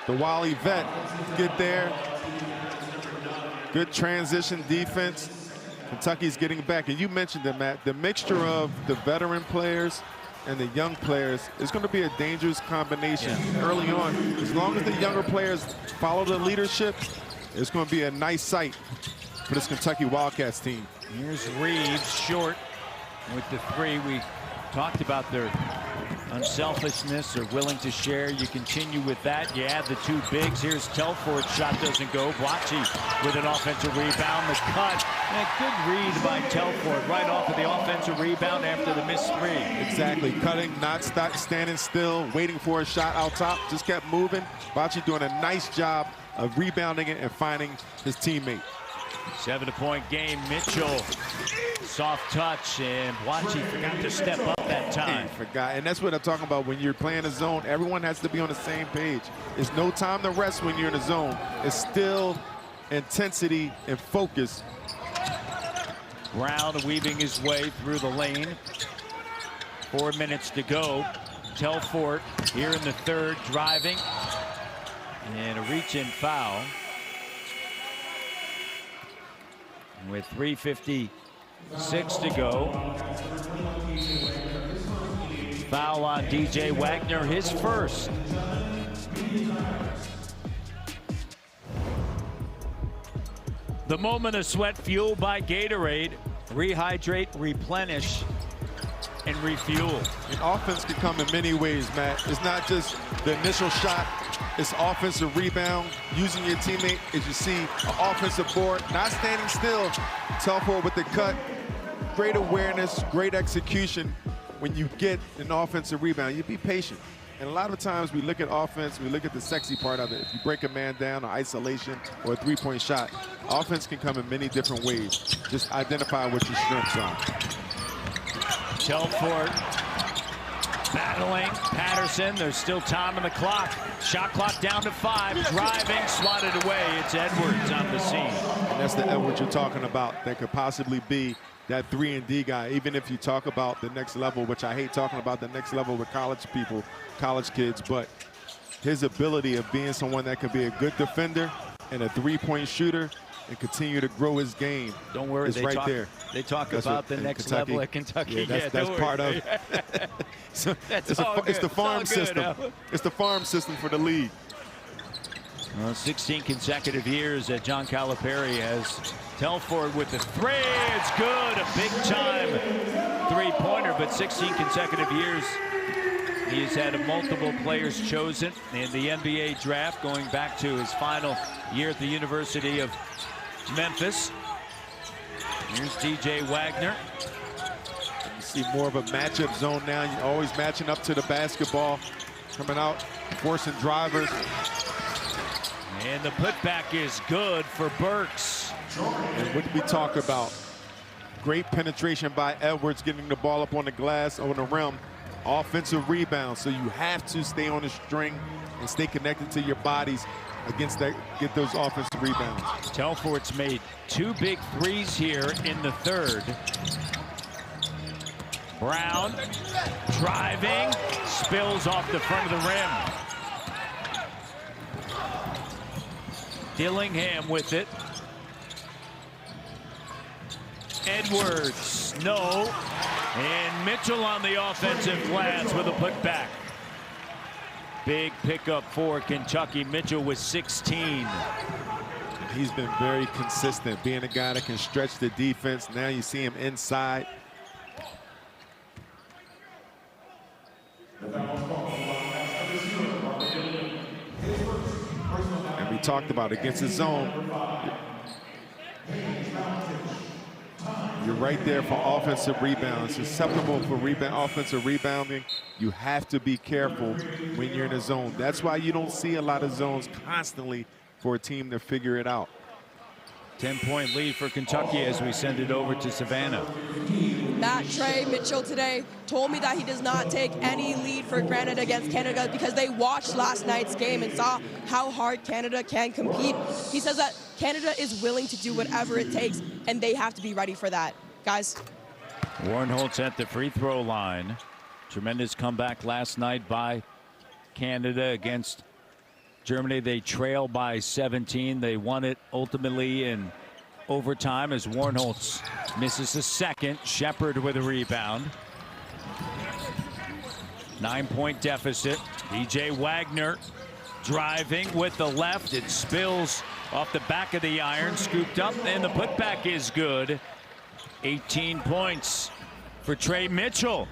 The Wally vet get there. Good transition defense. Kentucky's getting back, and you mentioned it, Matt. The mixture of the veteran players and the young players is going to be a dangerous combination early on. As long as the younger players follow the leadership, it's going to be a nice sight for this Kentucky Wildcats team. Here's Reeves short with the three. We talked about their unselfishness, or willing to share. You continue with that. You add the two bigs. Here's Telford. Shot doesn't go. Boachi with an offensive rebound. The cut. And a good read by Telford right off of the offensive rebound after the missed three. Exactly. Cutting, not standing still, waiting for a shot out top. Just kept moving. Boachi doing a nice job of rebounding it and finding his teammate. 7-point game. Mitchell, soft touch, and Boachi forgot to step up that time. He forgot, and that's what I'm talking about. When you're playing a zone, everyone has to be on the same page. It's no time to rest when you're in a zone. It's still intensity and focus. Brown weaving his way through the lane. 4 minutes to go. Telford here in the third, driving. And a reach-in foul. With 3:56 to go. Foul on DJ Wagner, his first. The moment of sweat fueled by Gatorade. Rehydrate, replenish, and refuel. And offense can come in many ways, Matt. It's not just the initial shot. It's offensive rebound, using your teammate as you see an offensive board, not standing still. Telford with the cut. Great awareness, great execution. When you get an offensive rebound, you be patient. And a lot of times we look at offense, we look at the sexy part of it. If you break a man down, or isolation, or a three-point shot, offense can come in many different ways. Just identify what your strengths are. Telford battling Patterson. There's still time on the clock. Shot clock down to 5. Driving, swatted away. It's Edwards on the scene. And that's the Edwards you're talking about. That could possibly be that 3-and-D guy. Even if you talk about the next level, which I hate talking about the next level with college people, college kids, but his ability of being someone that could be a good defender and a three-point shooter and continue to grow his game. Don't worry, they talk about the next Kentucky, level at Kentucky. Yeah, that's part of it. So it's the farm system. It's the farm system for the league. Well, 16 consecutive years that John Calipari has. Telford with the three. It's good. A big-time three-pointer, but 16 consecutive years. He's had multiple players chosen in the NBA draft, going back to his final year at the University of Memphis. Here's DJ Wagner. You see more of a matchup zone now. You're always matching up to the basketball. Coming out, forcing drivers. And the putback is good for Burks. And what did we talk about? Great penetration by Edwards, getting the ball up on the glass, on the rim. Offensive rebound, so you have to stay on the string and stay connected to your bodies against that, get those offensive rebounds. Telford's made 2 big threes here in the third. Brown driving, spills off the front of the rim. Dillingham with it. Edwards, no. And Mitchell on the offensive glass with a putback. Big pickup for Kentucky. Mitchell with 16. He's been very consistent, being a guy that can stretch the defense. Now you see him inside. And we talked about against the zone. You're right there for offensive rebounds. Susceptible for offensive rebounding. You have to be careful when you're in a zone. That's why you don't see a lot of zones constantly for a team to figure it out. 10-point lead for Kentucky as we send it over to Savannah. Matt Trey Mitchell today told me that he does not take any lead for granted against Canada because they watched last night's game and saw how hard Canada can compete. He says that Canada is willing to do whatever it takes, and they have to be ready for that. Guys. Warnholtz at the free throw line. Tremendous comeback last night by Canada against Germany. They trail by 17. They won it ultimately in overtime as Warnholtz misses a second. Sheppard with a rebound. 9-point deficit. DJ Wagner driving with the left. It spills off the back of the iron, scooped up, and the putback is good. 18 points for Trey Mitchell.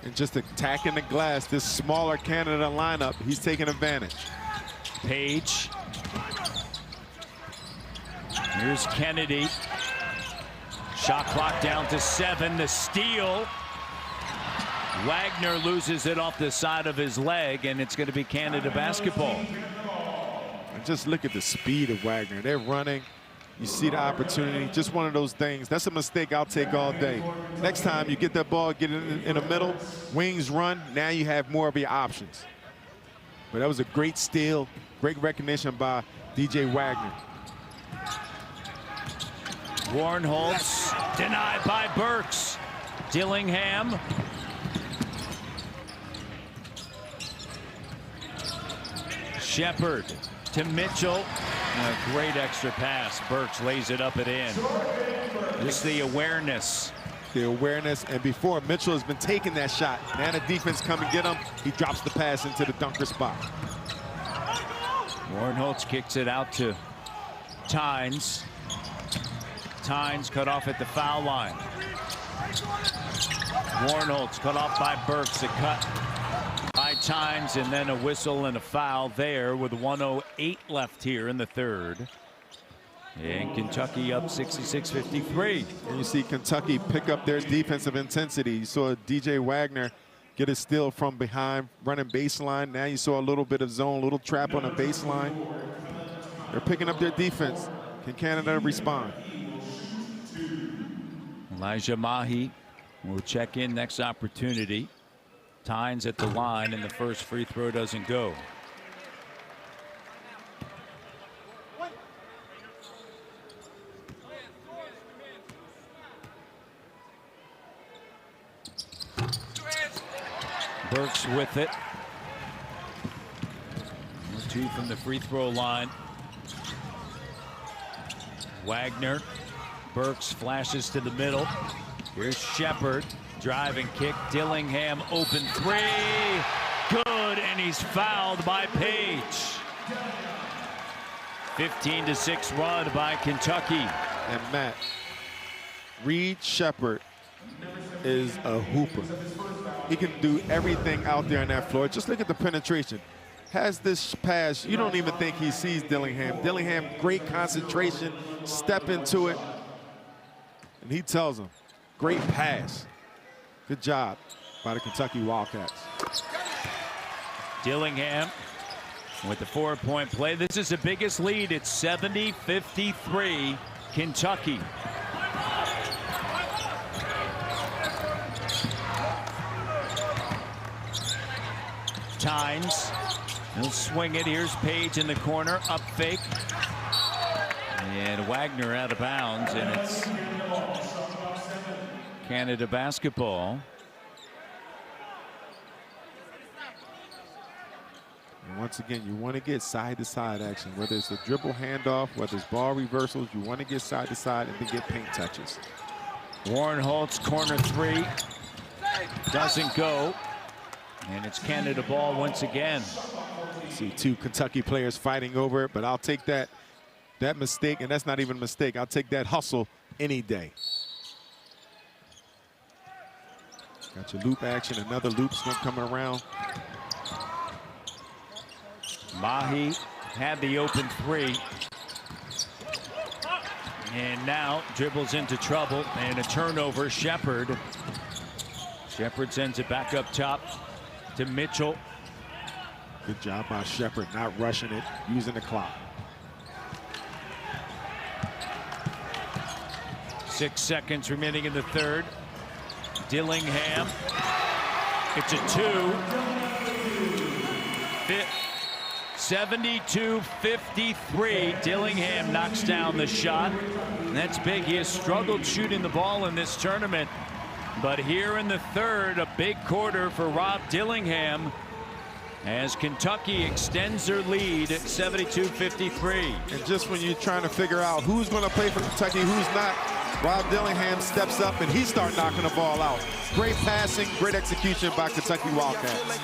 And just attacking the glass, this smaller Canada lineup, he's taking advantage. Page. Here's Kennedy. Shot clock down to 7. The steal. Wagner loses it off the side of his leg, and it's going to be Canada basketball. And just look at the speed of Wagner. They're running. You see the opportunity. Just one of those things. That's a mistake I'll take all day. Next time you get that ball, get it in the middle, wings run, now you have more of your options. But that was a great steal, great recognition by DJ Wagner. Warnholtz denied by Burks. Dillingham. Sheppard to Mitchell. And a great extra pass. Burks lays it up and in. Just the awareness. The awareness, and before Mitchell has been taking that shot. Now the defense come and get him. He drops the pass into the dunker spot. Warnholtz kicks it out to Tynes. Tynes cut off at the foul line. Warnholtz cut off by Burks. A cut by Tynes, and then a whistle and a foul there with 1:08 left here in the third. And Kentucky up 66-53. And you see Kentucky pick up their defensive intensity. You saw DJ Wagner get a steal from behind, running baseline. Now you saw a little bit of zone, a little trap on the baseline. They're picking up their defense. Can Canada respond? Elijah Mahi will check in next opportunity. Tynes at the line, and the first free throw doesn't go. Burks with it. 2 from the free throw line. Wagner. Burks flashes to the middle. Here's Sheppard. Drive and kick. Dillingham open 3. Good, and he's fouled by Page. 15-6 run by Kentucky. And Matt, Reed Sheppard is a hooper. He can do everything out there on that floor. Just look at the penetration. Has this pass, you don't even think he sees Dillingham. Dillingham, great concentration, step into it. And he tells him, great pass. Good job by the Kentucky Wildcats. Dillingham with the 4-point play. This is the biggest lead. It's 70-53 Kentucky. Tynes, he'll swing it. Here's Page in the corner, up fake. And Wagner out of bounds, and it's Canada basketball. And once again, you want to get side-to-side action, whether it's a dribble handoff, whether it's ball reversals, you want to get side-to-side and then get paint touches. Warnholtz, corner 3, doesn't go. And it's Canada ball once again. See 2 Kentucky players fighting over it, but I'll take that mistake, and that's not even a mistake. I'll take that hustle any day. Got your loop action, another loop's gonna come around. Mahi had the open 3. And now dribbles into trouble, and a turnover. Sheppard. Sheppard sends it back up top to Mitchell. Good job by Sheppard, not rushing it, using the clock. 6 seconds remaining in the third. Dillingham. It's a 2. 72-53. Dillingham knocks down the shot. And that's big. He has struggled shooting the ball in this tournament. But here in the third, a big quarter for Rob Dillingham as Kentucky extends their lead at 72-53. And just when you're trying to figure out who's going to play for Kentucky, who's not, Rob Dillingham steps up and he starts knocking the ball out. Great passing, great execution by Kentucky Wildcats.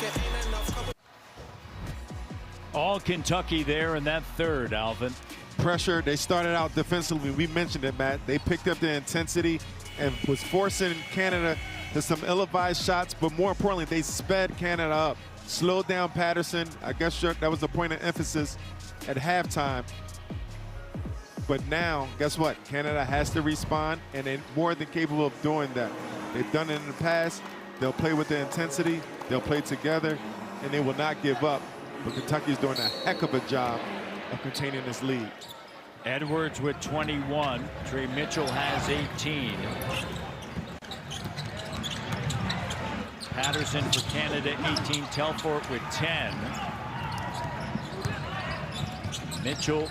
All Kentucky there in that third, Alvin. Pressure, they started out defensively. We mentioned it, Matt. They picked up the intensity and was forcing Canada to some ill-advised shots, but more importantly, they sped Canada up. Slowed down Patterson. I guess that was the point of emphasis at halftime. But now, guess what? Canada has to respond, and they're more than capable of doing that. They've done it in the past. They'll play with the intensity. They'll play together, and they will not give up. But Kentucky's doing a heck of a job of containing this lead. Edwards with 21. Trey Mitchell has 18. Patterson for Canada, 18. Telfort with 10. Mitchell,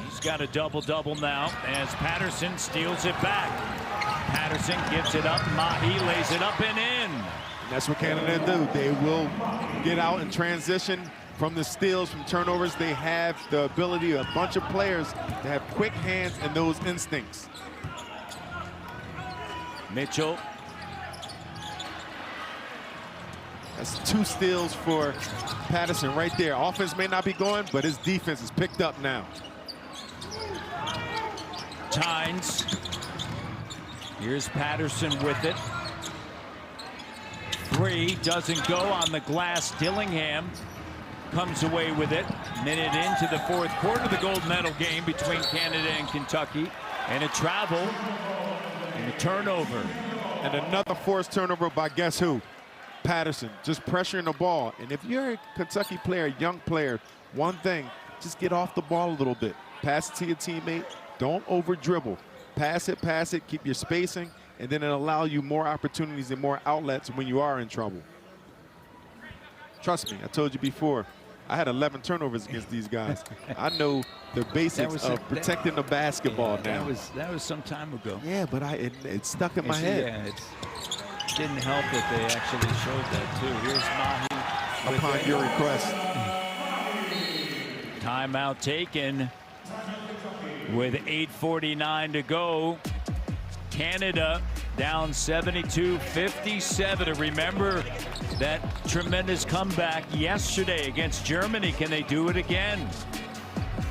he's got a double-double now as Patterson steals it back. Patterson gives it up. Mahi lays it up and in. And that's what Canada do. They will get out and transition, From the steals, from turnovers, they have the ability, a bunch of players to have quick hands and those instincts. Mitchell. That's 2 steals for Patterson right there. Offense may not be going, but his defense is picked up now. Tynes. Here's Patterson with it. 3 doesn't go on the glass. Dillingham comes away with it. Minute into the 4th quarter, the gold medal game between Canada and Kentucky. And a travel and a turnover. And another forced turnover by guess who? Patterson, just pressuring the ball. And if you're a Kentucky player, a young player, one thing, just get off the ball a little bit. Pass it to your teammate. Don't over dribble. Pass it, keep your spacing, and then it'll allow you more opportunities and more outlets when you are in trouble. Trust me, I told you before, I had 11 turnovers against these guys. I know the basics of protecting the basketball now. That was some time ago. Yeah, but it stuck in my head. Yeah, it didn't help that they actually showed that too. Here's Mahi. Upon your request. Timeout taken with 8:49 to go. Canada down 72-57. Remember that tremendous comeback yesterday against Germany. Can they do it again?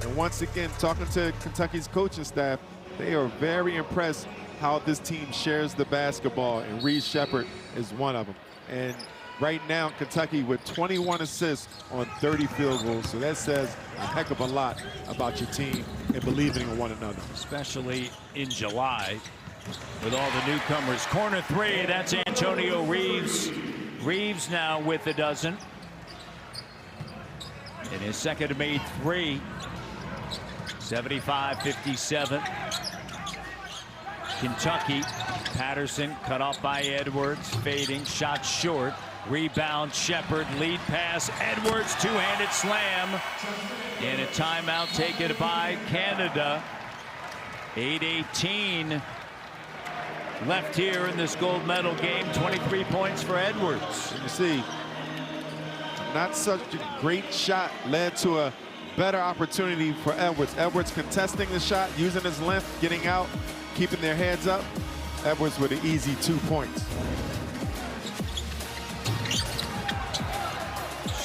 And once again, talking to Kentucky's coaching staff, they are very impressed how this team shares the basketball, and Reeves Sheppard is one of them. And right now, Kentucky with 21 assists on 30 field goals. So that says a heck of a lot about your team and believing in one another. Especially in July with all the newcomers. Corner 3, that's Antonio Reeves. Reeves now with a dozen. In his second made 3. 75-57. Kentucky. Patterson cut off by Edwards. Fading. Shot short. Rebound. Sheppard. Lead pass. Edwards. Two-handed slam. And a timeout taken by Canada. 8:18 left here in this gold medal game. 23 points for Edwards. You see, not such a great shot led to a better opportunity for Edwards. Edwards contesting the shot, using his length, getting out, keeping their heads up. Edwards with an easy 2 points.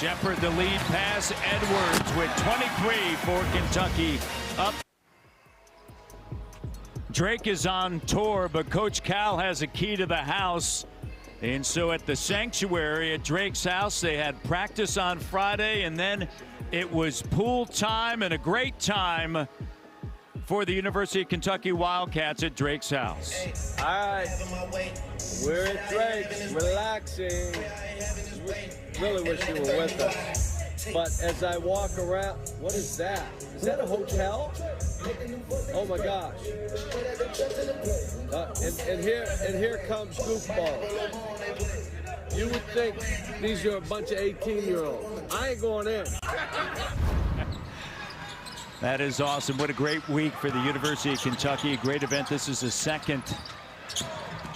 Sheppard the lead pass. Edwards with 23 for Kentucky. Up. Drake is on tour, but Coach Cal has a key to the house. And so at the sanctuary at Drake's house, they had practice on Friday, and then it was pool time, and a great time for the University of Kentucky Wildcats at Drake's house. All right, we're at Drake's, relaxing. Really wish you were with us. But as I walk around, what is that? Is that a hotel? Oh my gosh. And here comes Goofball. You would think these are a bunch of 18-year-olds. I ain't going in. That is awesome. What a great week for the University of Kentucky. A great event. This is the second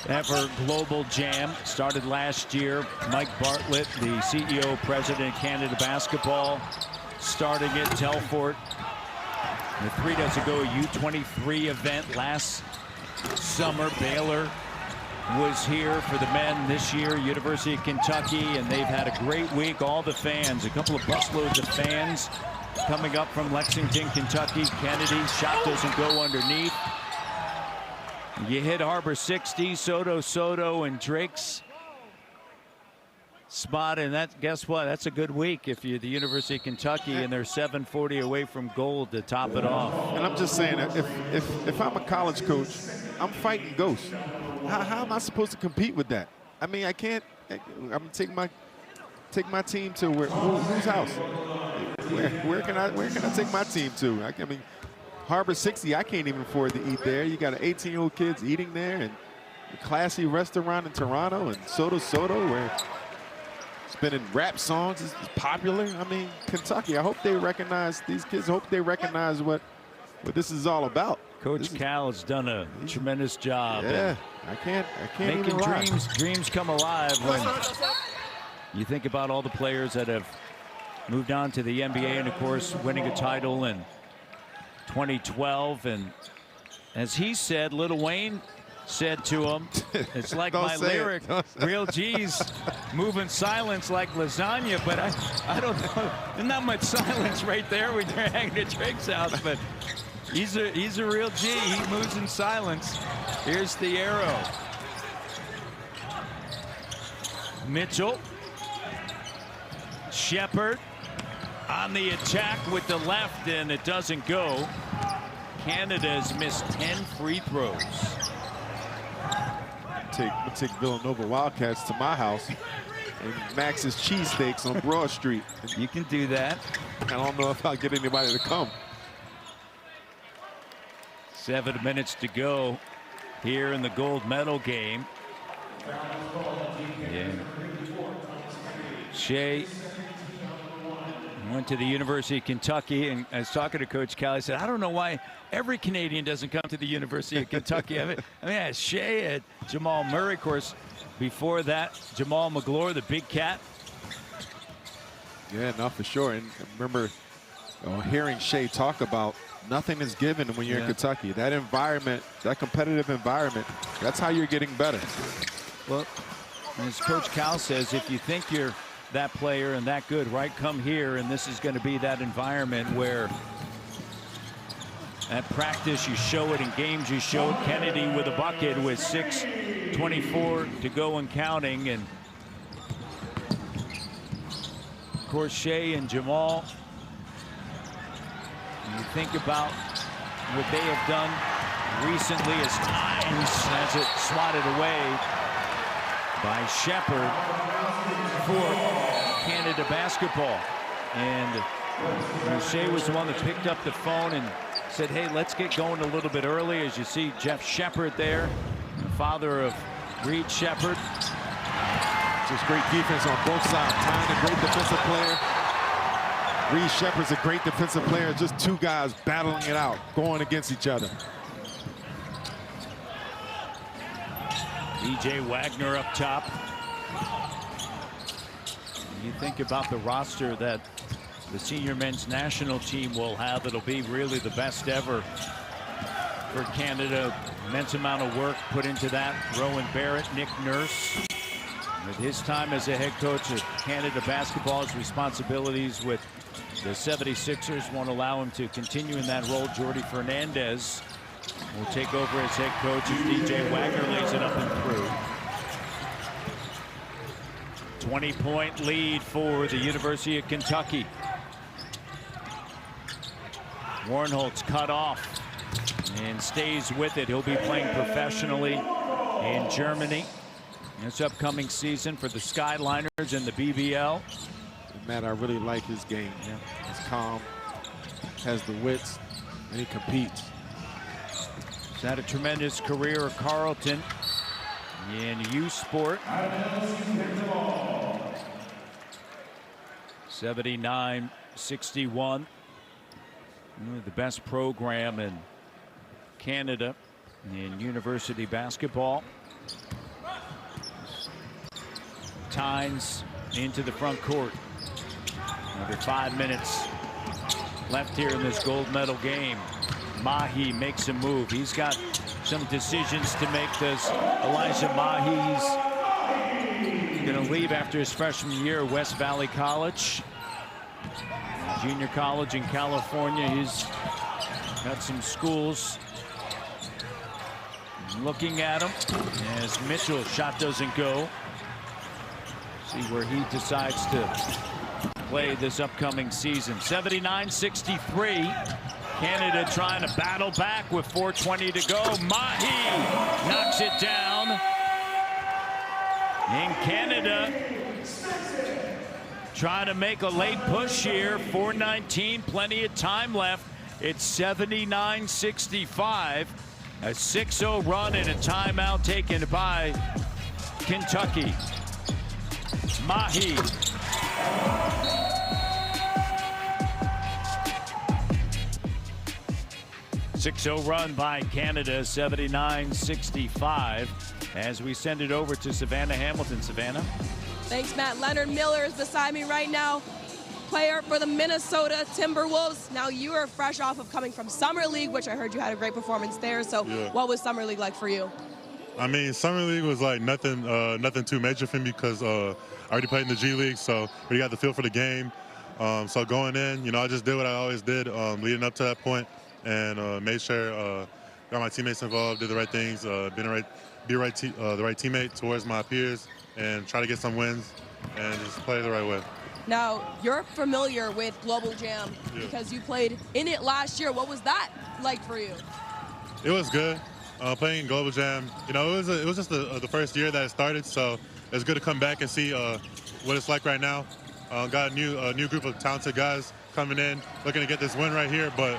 ever Global Jam. Started last year. Mike Bartlett, the CEO, president of Canada Basketball, starting it. Telfort. The 3 days ago, a U23 event last summer. Baylor was here for the men this year. University of Kentucky, and they've had a great week. All the fans, a couple of busloads of fans coming up from Lexington, Kentucky. Kennedy, shot doesn't go underneath. You hit Harbor 60, Soto, and Drake's spot, and that, guess what? That's a good week if you're the University of Kentucky, and they're 740 away from gold to top it off. And I'm just saying, if I'm a college coach, I'm fighting ghosts. How am I supposed to compete with that? I mean, I can't. I'm gonna take my team to whose house? Where can I take my team to? I mean, Harbor 60, I can't even afford to eat there. You got 18-year-old kids eating there, and a classy restaurant in Toronto, and Soto, where spinning rap songs is popular. I mean, Kentucky, I hope they recognize, these kids hope they recognize what this is all about. Coach Cal has done a tremendous job. Yeah, I can't making even lie. dreams come alive when you think about all the players that have moved on to the NBA, and of course winning a title in 2012. And as he said, Lil Wayne said to him, it's like my lyric, real G's moving silence like lasagna. But I don't know, there's not much silence right there when you're hanging at Drake's house, but he's a real G. He moves in silence. Here's Thiero. Mitchell. Sheppard on the attack with the left, and it doesn't go. Canada's missed 10 free throws. Take Villanova Wildcats to my house and Max's cheesesteaks on Broad Street. You can do that. I don't know if I'll get anybody to come. 7 minutes to go here in the gold medal game. Yeah. Shea went to the University of Kentucky, and I was talking to Coach Cal. I said, I don't know why every Canadian doesn't come to the University of Kentucky. I mean, yeah, Shea had Jamal Murray, of course. Before that, Jamal McGlure, the big cat. Yeah, no, for sure. And remember hearing Shea talk about nothing is given when you're in Kentucky. That environment, that competitive environment, that's how you're getting better. Well, as Coach Cal says, if you think you're that player and that good, right, come here, and this is going to be that environment where at practice you show it, in games you show it. Kennedy with a bucket with 6:24 to go and counting. And of course Shea and Jamal, and you think about what they have done recently as Tynes has it swatted away by Sheppard for Canada basketball. And Shea was the one that picked up the phone and said, hey, let's get going a little bit early. As you see Jeff Sheppard there, the father of Reed Sheppard. Just great defense on both sides. Tyne, a great defensive player. Reed Sheppard's a great defensive player. Just two guys battling it out, going against each other. DJ Wagner up top. You think about the roster that the senior men's national team will have, it'll be really the best ever for Canada. Immense amount of work put into that. Rowan Barrett, Nick Nurse, with his time as a head coach of Canada basketball, his responsibilities with the 76ers won't allow him to continue in that role. Jordy Fernandez will take over as head coach as DJ Wagner lays it up and through. 20-point lead for the University of Kentucky. Warnholtz cut off and stays with it. He'll be playing professionally in Germany this upcoming season for the Skyliners and the BBL. Matt, I really like his game. Yeah. He's calm, has the wits, and he competes. He's had a tremendous career at Carleton in U Sport. 79-61. The best program in Canada in university basketball. Tynes into the front court. Under 5 minutes left here in this gold medal game. Mahi makes a move. He's got some decisions to make. Does Elijah Mahi? He's going to leave after his freshman year at West Valley College. Junior college in California. He's got some schools looking at him as Mitchell shot doesn't go. See where he decides to play this upcoming season. 79-63. Canada trying to battle back with 4:20 to go. Mahi knocks it down. In Canada, trying to make a late push here. 4:19, plenty of time left. It's 79-65. A 6-0 run and a timeout taken by Kentucky. Mahi. .60 run by Canada, 79-65. As we send it over to Savannah Hamilton. Savannah. Thanks, Matt. Leonard Miller is beside me right now. player for the Minnesota Timberwolves. Now, you are fresh off of coming from Summer League, which I heard you had a great performance there. So what was Summer League like for you? I mean, Summer League was like nothing too major for me because I already played in the G League, so we got the feel for the game. So going in, you know, I just did what I always did leading up to that point, and made sure got my teammates involved, did the right things, be the right teammate towards my peers, and try to get some wins and just play the right way. Now, you're familiar with Global Jam because you played in it last year. What was that like for you? It was good. Playing in Global Jam, you know, it was just the first year that it started, so it's good to come back and see what it's like right now. Got a new group of talented guys coming in, looking to get this win right here. But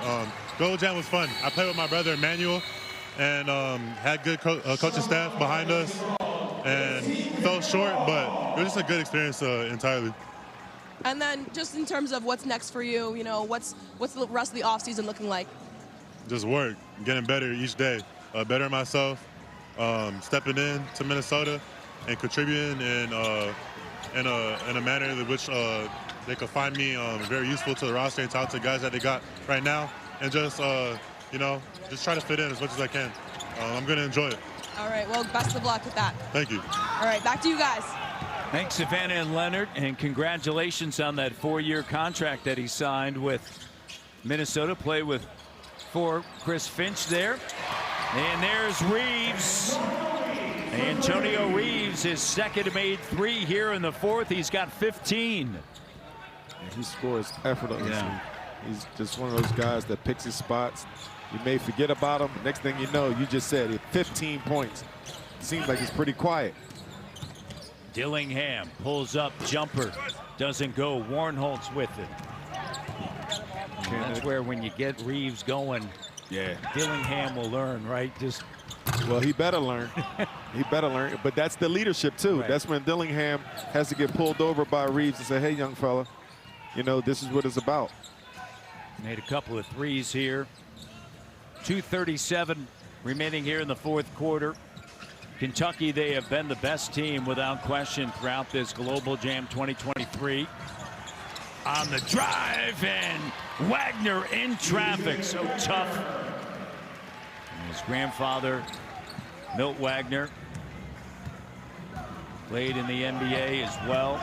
Global Jam was fun. I played with my brother Emmanuel, and had good coaching staff behind us, and fell short, but it was just a good experience entirely. And then just in terms of what's next for you, you know, what's the rest of the offseason looking like? Just work, getting better each day, bettering myself, stepping in to Minnesota and contributing in a manner in which they could find me very useful to the roster and talented guys that they got right now, and just you know, just try to fit in as much as I can. I'm going to enjoy it. All right, well, best of luck with that. Thank you. All right, back to you guys. Thanks, Savannah and Leonard, and congratulations on that 4-year contract that he signed with Minnesota. Play for Chris Finch there. And there's Reeves. Antonio Reeves, his second made 3 here in the 4th. He's got 15. And he scores effortlessly. He's just one of those guys that picks his spots. You may forget about him. Next thing you know, you just said it, 15 points. Seems like he's pretty quiet. Dillingham pulls up, jumper, doesn't go. Warnholtz with it. And that's where when you get Reeves going, Dillingham will learn, right? Well, he better learn. He better learn. But that's the leadership, too. Right. That's when Dillingham has to get pulled over by Reeves and say, hey, young fella, you know, this is what it's about. Made a couple of threes here. 2:37 remaining here in the 4th quarter. Kentucky, they have been the best team without question throughout this Global Jam 2023. On the drive, and Wagner in traffic, so tough. And his grandfather, Milt Wagner, played in the NBA as well.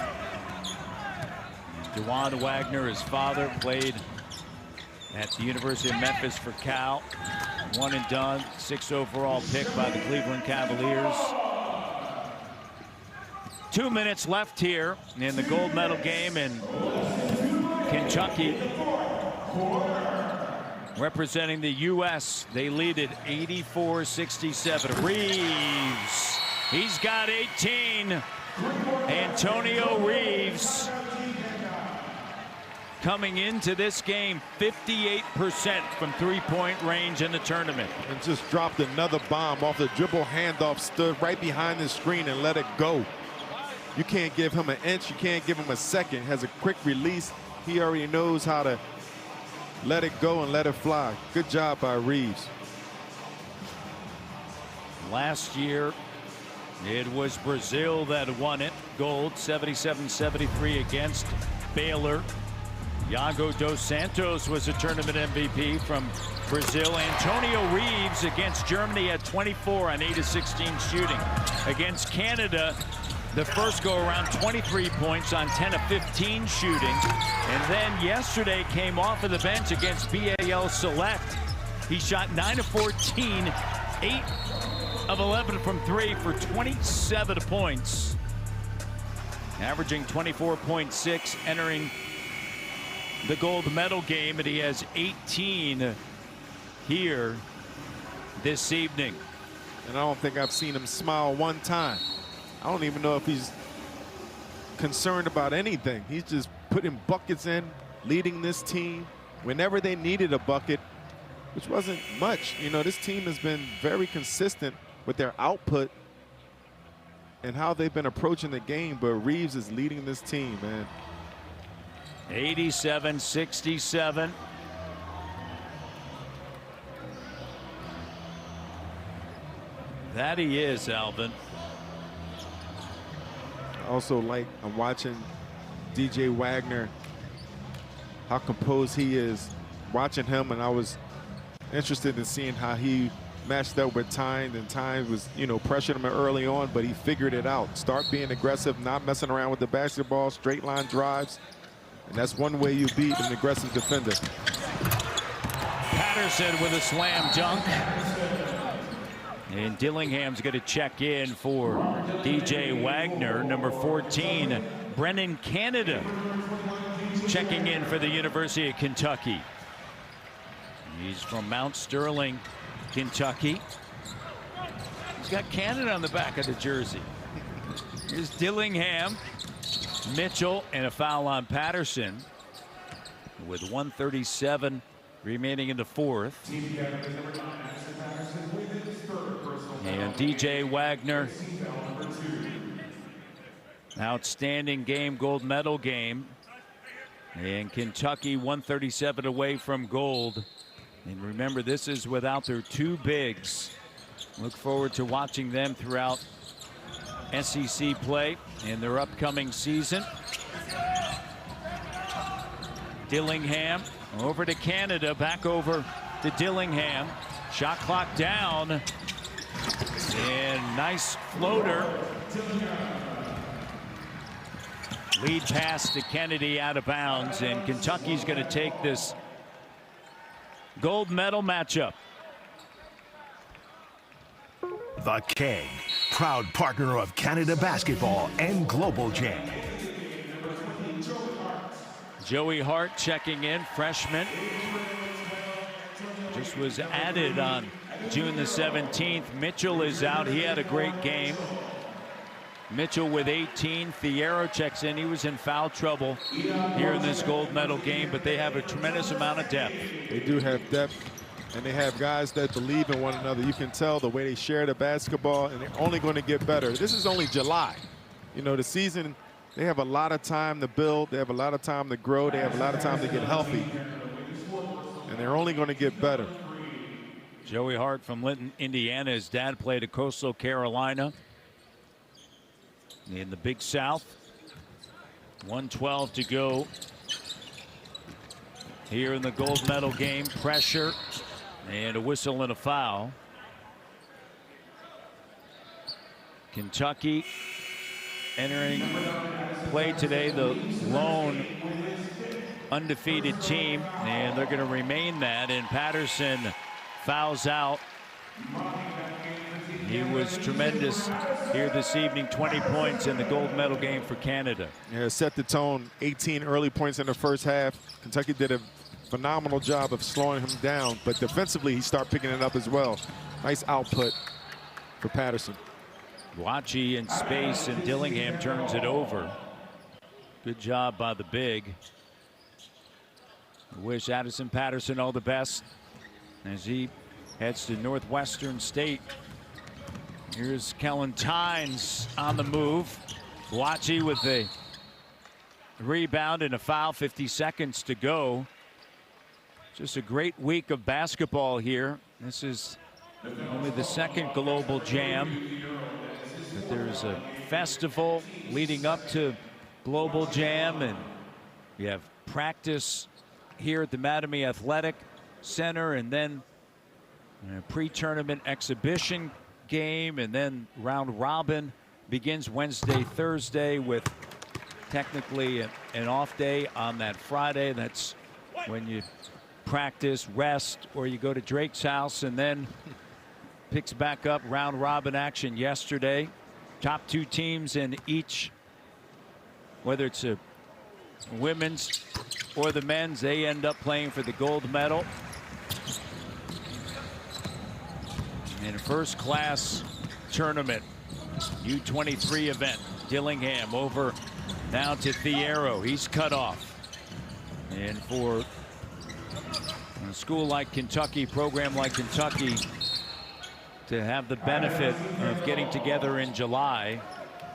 DeJuan Wagner, his father, played at the University of Memphis for Cal. 1 and done, 6th overall pick by the Cleveland Cavaliers. 2 minutes left here in the gold medal game, and Kentucky representing the U.S. They lead it 84-67. Reeves, he's got 18. Antonio Reeves coming into this game 58% from 3-point range in the tournament. And just dropped another bomb off the dribble handoff, stood right behind the screen and let it go. You can't give him an inch, you can't give him a second. Has a quick release. He already knows how to let it go and let it fly. Good job by Reeves. Last year, it was Brazil that won it. Gold, 77-73 against Baylor. Iago dos Santos was a tournament MVP from Brazil. Antonio Reeves against Germany at 24 on 8 of 16 shooting. Against Canada, the first go around 23 points on 10 of 15 shooting. And then yesterday came off of the bench against BAL Select. He shot 9 of 14, 8 of 11 from 3 for 27 points. Averaging 24.6, entering the gold medal game, and he has 18 here this evening. And I don't think I've seen him smile one time. I don't even know if he's concerned about anything. He's just putting buckets in, leading this team whenever they needed a bucket, which wasn't much. You know, this team has been very consistent with their output and how they've been approaching the game, but Reeves is leading this team, man. 87-67. That he is, Alvin. Also, like, I'm watching DJ Wagner how composed he is. Watching him, and I was interested in seeing how he matched up with Tynes, and Tynes was, you know, pressuring him early on, but he figured it out. Start being aggressive, not messing around with the basketball, straight line drives, and that's one way you beat an aggressive defender. Patterson with a slam dunk. And Dillingham's going to check in for DJ Wagner, number 14. Brennan Canada checking in for the University of Kentucky. He's from Mount Sterling, Kentucky. He's got Canada on the back of the jersey. Here's Dillingham, Mitchell, and a foul on Patterson with 1:37 remaining in the fourth. And DJ Wagner, outstanding game, gold medal game. And Kentucky 137 away from gold. And remember, this is without their two bigs. Look forward to watching them throughout SEC play in their upcoming season. Dillingham over to Canada, back over to Dillingham. Shot clock down. And nice floater. Lead pass to Kennedy out of bounds, and Kentucky's going to take this gold medal matchup. The Keg, proud partner of Canada Basketball and Global Jam. Joey Hart checking in, freshman. Just was added on June the 17th. Mitchell is out. He had a great game. Mitchell with 18. Thiero checks in. He was in foul trouble here in this gold medal game, but they have a tremendous amount of depth. They do have depth, and they have guys that believe in one another. You can tell the way they share the basketball, and they're only going to get better. This is only July. You know, the season, they have a lot of time to build. They have a lot of time to grow. They have a lot of time to get healthy, and they're only going to get better. Joey Hart from Linton, Indiana. His dad played at Coastal Carolina in the Big South. 1:12 to go here in the gold medal game. Pressure and a whistle and a foul. Kentucky entering play today, the lone undefeated team, and they're going to remain that. And Patterson fouls out. He was tremendous here this evening. 20 points in the gold medal game for Canada. Yeah, set the tone. 18 early points in the first half. Kentucky did a phenomenal job of slowing him down, but defensively he started picking it up as well. Nice output for Patterson. Wachi in space, and Dillingham turns it over. Good job by the big. I wish Addison Patterson all the best as he heads to Northwestern State. Here's Kellen Tynes on the move. Wachi with the rebound and a foul. 50 seconds to go. Just a great week of basketball here. This is only the second Global Jam. But there's a festival leading up to Global Jam, and you have practice here at the Mattamy Athletic Center, and then a pre-tournament exhibition game, and then round robin begins Wednesday, Thursday, with technically an off day on that Friday. That's when you practice, rest, or you go to Drake's house, and then picks back up round robin action yesterday. Top two teams in each, whether it's a women's or the men's, they end up playing for the gold medal. In a first class tournament, U23 event. Dillingham over now to Thiero. He's cut off. And for a school like Kentucky, program like Kentucky, to have the benefit of getting together in July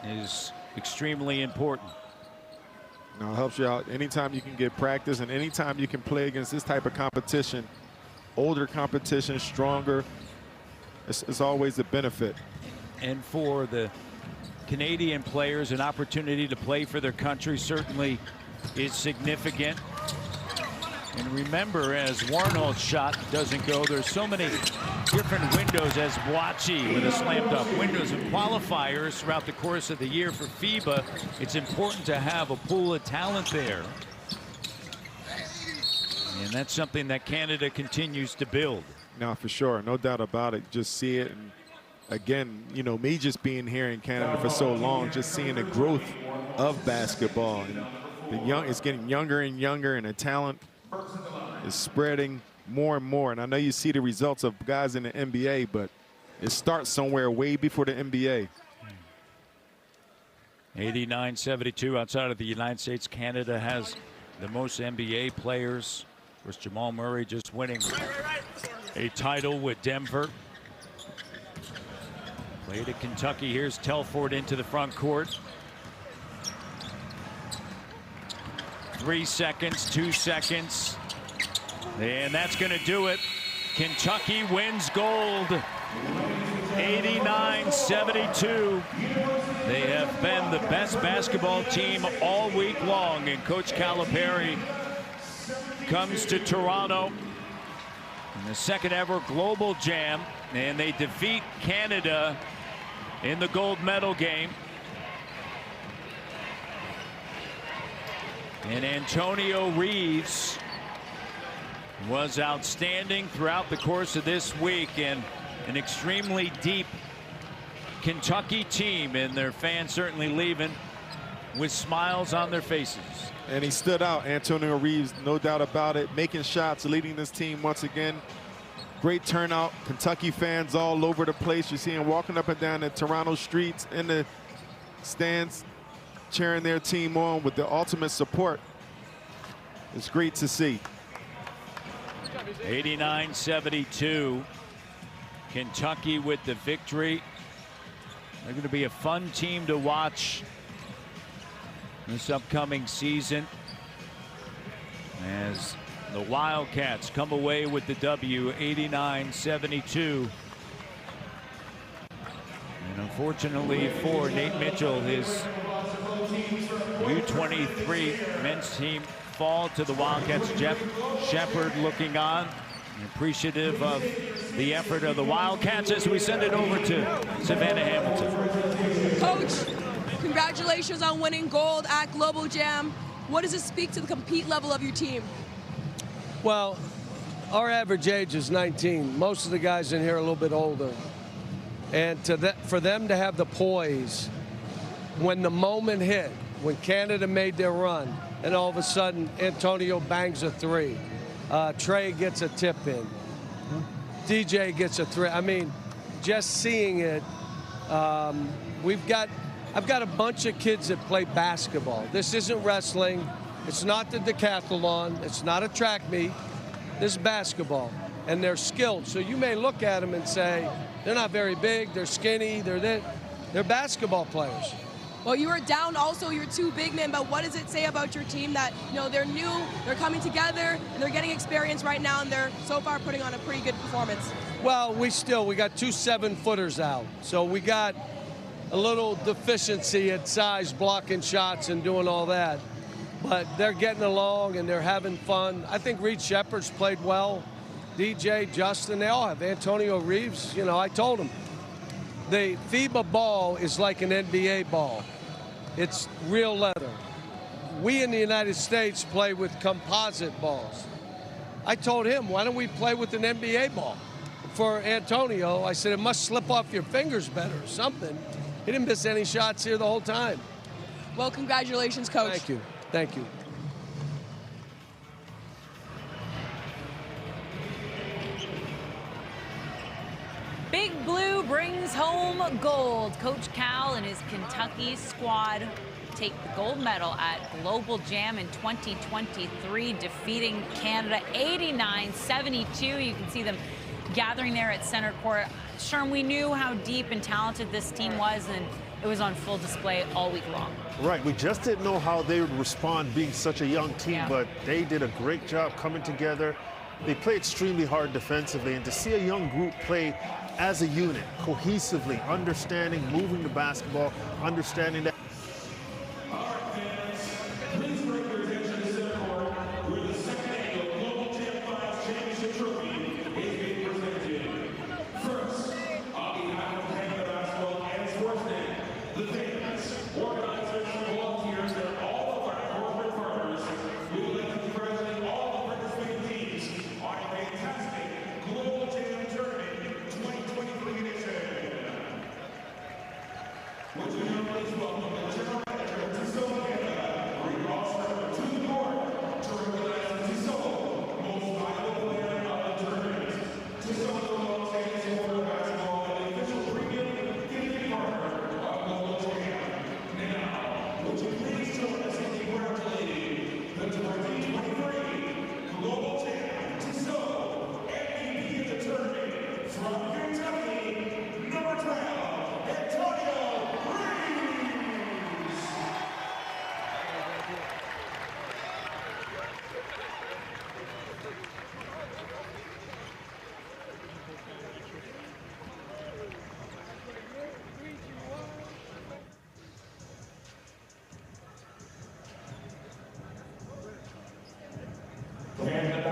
is extremely important. Now, it helps you out anytime you can get practice, and anytime you can play against this type of competition, older competition, stronger. It's always a benefit. And for the Canadian players, an opportunity to play for their country certainly is significant. And remember, as Warnholt's shot doesn't go, there's so many different windows as Boachi with a slam dunk. Windows and qualifiers throughout the course of the year for FIBA. It's important to have a pool of talent there. And that's something that Canada continues to build. No, for sure. No doubt about it. Just see it. And again, you know, me just being here in Canada for so long, just seeing the growth of basketball. And it's getting younger and younger, and the talent is spreading more and more. And I know you see the results of guys in the NBA, but it starts somewhere way before the NBA. 89-72 outside of the United States. Canada has the most NBA players. Of course, Jamal Murray just winning a title with Denver. Played at Kentucky. Here's Telford into the front court. 3 seconds, 2 seconds. And that's going to do it. Kentucky wins gold. 89-72. They have been the best basketball team all week long. And Coach Calipari comes to Toronto in the second ever Global Jam. And they defeat Canada in the gold medal game. And Antonio Reeves was outstanding throughout the course of this week, and an extremely deep Kentucky team, and their fans certainly leaving with smiles on their faces. And he stood out, Antonio Reeves, no doubt about it, making shots, leading this team once again. Great turnout, Kentucky fans all over the place. You see them walking up and down the Toronto streets, in the stands, cheering their team on with the ultimate support. It's great to see. 89-72. Kentucky with the victory. They're going to be a fun team to watch this upcoming season as the Wildcats come away with the W, 89-72. And unfortunately for Nate Mitchell, his U23 men's team fall to the Wildcats. Jeff Sheppard looking on, appreciative of the effort of the Wildcats as we send it over to Savannah Hamilton. Coach, congratulations on winning gold at Global Jam. What does it speak to the compete level of your team? Well, our average age is 19. Most of the guys in here are a little bit older. And for them to have the poise when the moment hit, when Canada made their run, and all of a sudden Antonio bangs a three, Trey gets a tip in, DJ gets a three. I mean, just seeing it, I've got a bunch of kids that play basketball. This isn't wrestling. It's not the decathlon. It's not a track meet. This is basketball, and they're skilled. So you may look at them and say, they're not very big, they're skinny, they're basketball players. Well, you were down also your two big men, but what does it say about your team that, you know, they're new, they're coming together, and they're getting experience right now, and they're so far putting on a pretty good performance? Well, we got 2 7-footers out, so we got a little deficiency at size, blocking shots and doing all that. But they're getting along and they're having fun. I think Reed Sheppard's played well. DJ, Justin, they all have. Antonio Reeves, you know, I told him. The FIBA ball is like an NBA ball. It's real leather. We in the United States play with composite balls. I told him, why don't we play with an NBA ball? For Antonio, I said, it must slip off your fingers better or something. He didn't miss any shots here the whole time. Well, congratulations, Coach. Thank you. Thank you. Big Blue brings home gold. Coach Cal and his Kentucky squad take the gold medal at Global Jam in 2023, defeating Canada 89-72. You can see them gathering there at center court. Sherm, we knew how deep and talented this team was, and it was on full display all week long. Right, we just didn't know how they would respond being such a young team, but they did a great job coming together. They play extremely hard defensively, and to see a young group play as a unit, cohesively, understanding, moving the basketball, understanding that.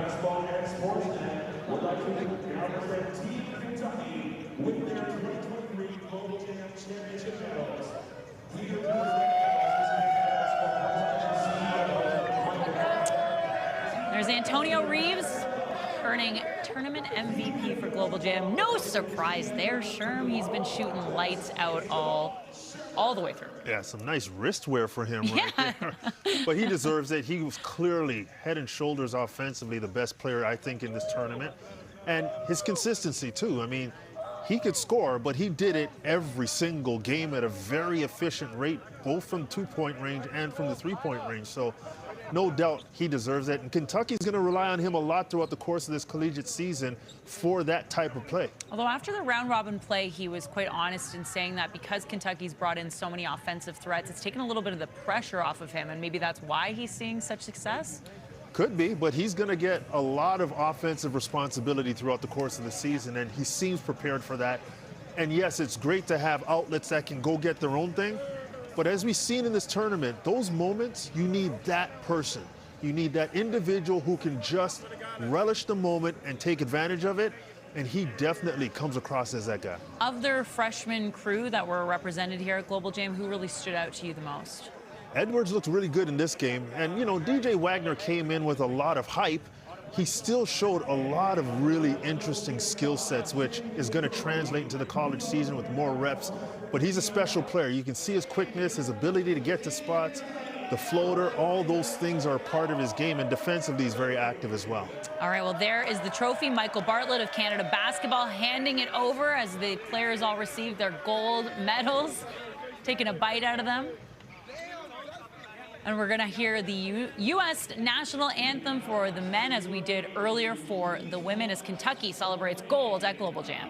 Basketball and Sportsnet would like to now present Team Kentucky with their 2023 Global Jam Championship medals. There's Antonio Reeves earning tournament MVP for Global Jam. No surprise there, Sherm. He's been shooting lights out all the way through. Yeah, some nice wrist wear for him right there. But he deserves it. He was clearly head and shoulders offensively the best player, I think, in this tournament. And his consistency, too. I mean, he could score, but he did it every single game at a very efficient rate, both from two-point range and from the three-point range. So no doubt he deserves it. And Kentucky's going to rely on him a lot throughout the course of this collegiate season for that type of play. Although after the round-robin play, he was quite honest in saying that because Kentucky's brought in so many offensive threats, it's taken a little bit of the pressure off of him, and maybe that's why he's seeing such success? Could be, but he's going to get a lot of offensive responsibility throughout the course of the season, and he seems prepared for that. And yes, it's great to have outlets that can go get their own thing, but as we've seen in this tournament, those moments, you need that person. You need that individual who can just relish the moment and take advantage of it, and he definitely comes across as that guy. Of their freshman crew that were represented here at Global Jam, who really stood out to you the most? Edwards looked really good in this game, and you know, DJ Wagner came in with a lot of hype. He still showed a lot of really interesting skill sets, which is going to translate into the college season with more reps. But he's a special player. You can see his quickness, his ability to get to spots, the floater, all those things are a part of his game, and defensively he's very active as well. All right, well, there is the trophy. Michael Bartlett of Canada Basketball handing it over as the players all receive their gold medals, taking a bite out of them. And we're going to hear the U.S. national anthem for the men, as we did earlier for the women, as Kentucky celebrates gold at Global Jam.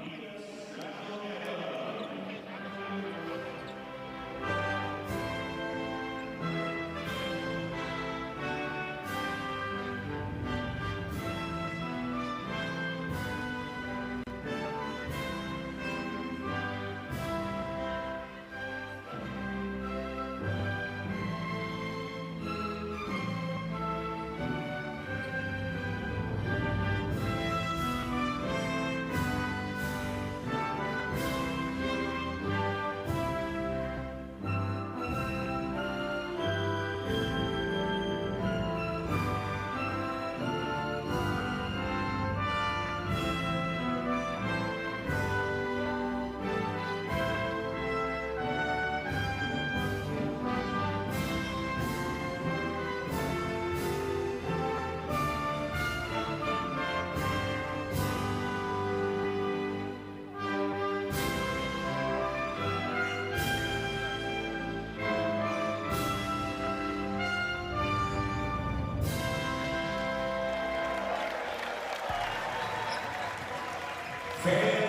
Fans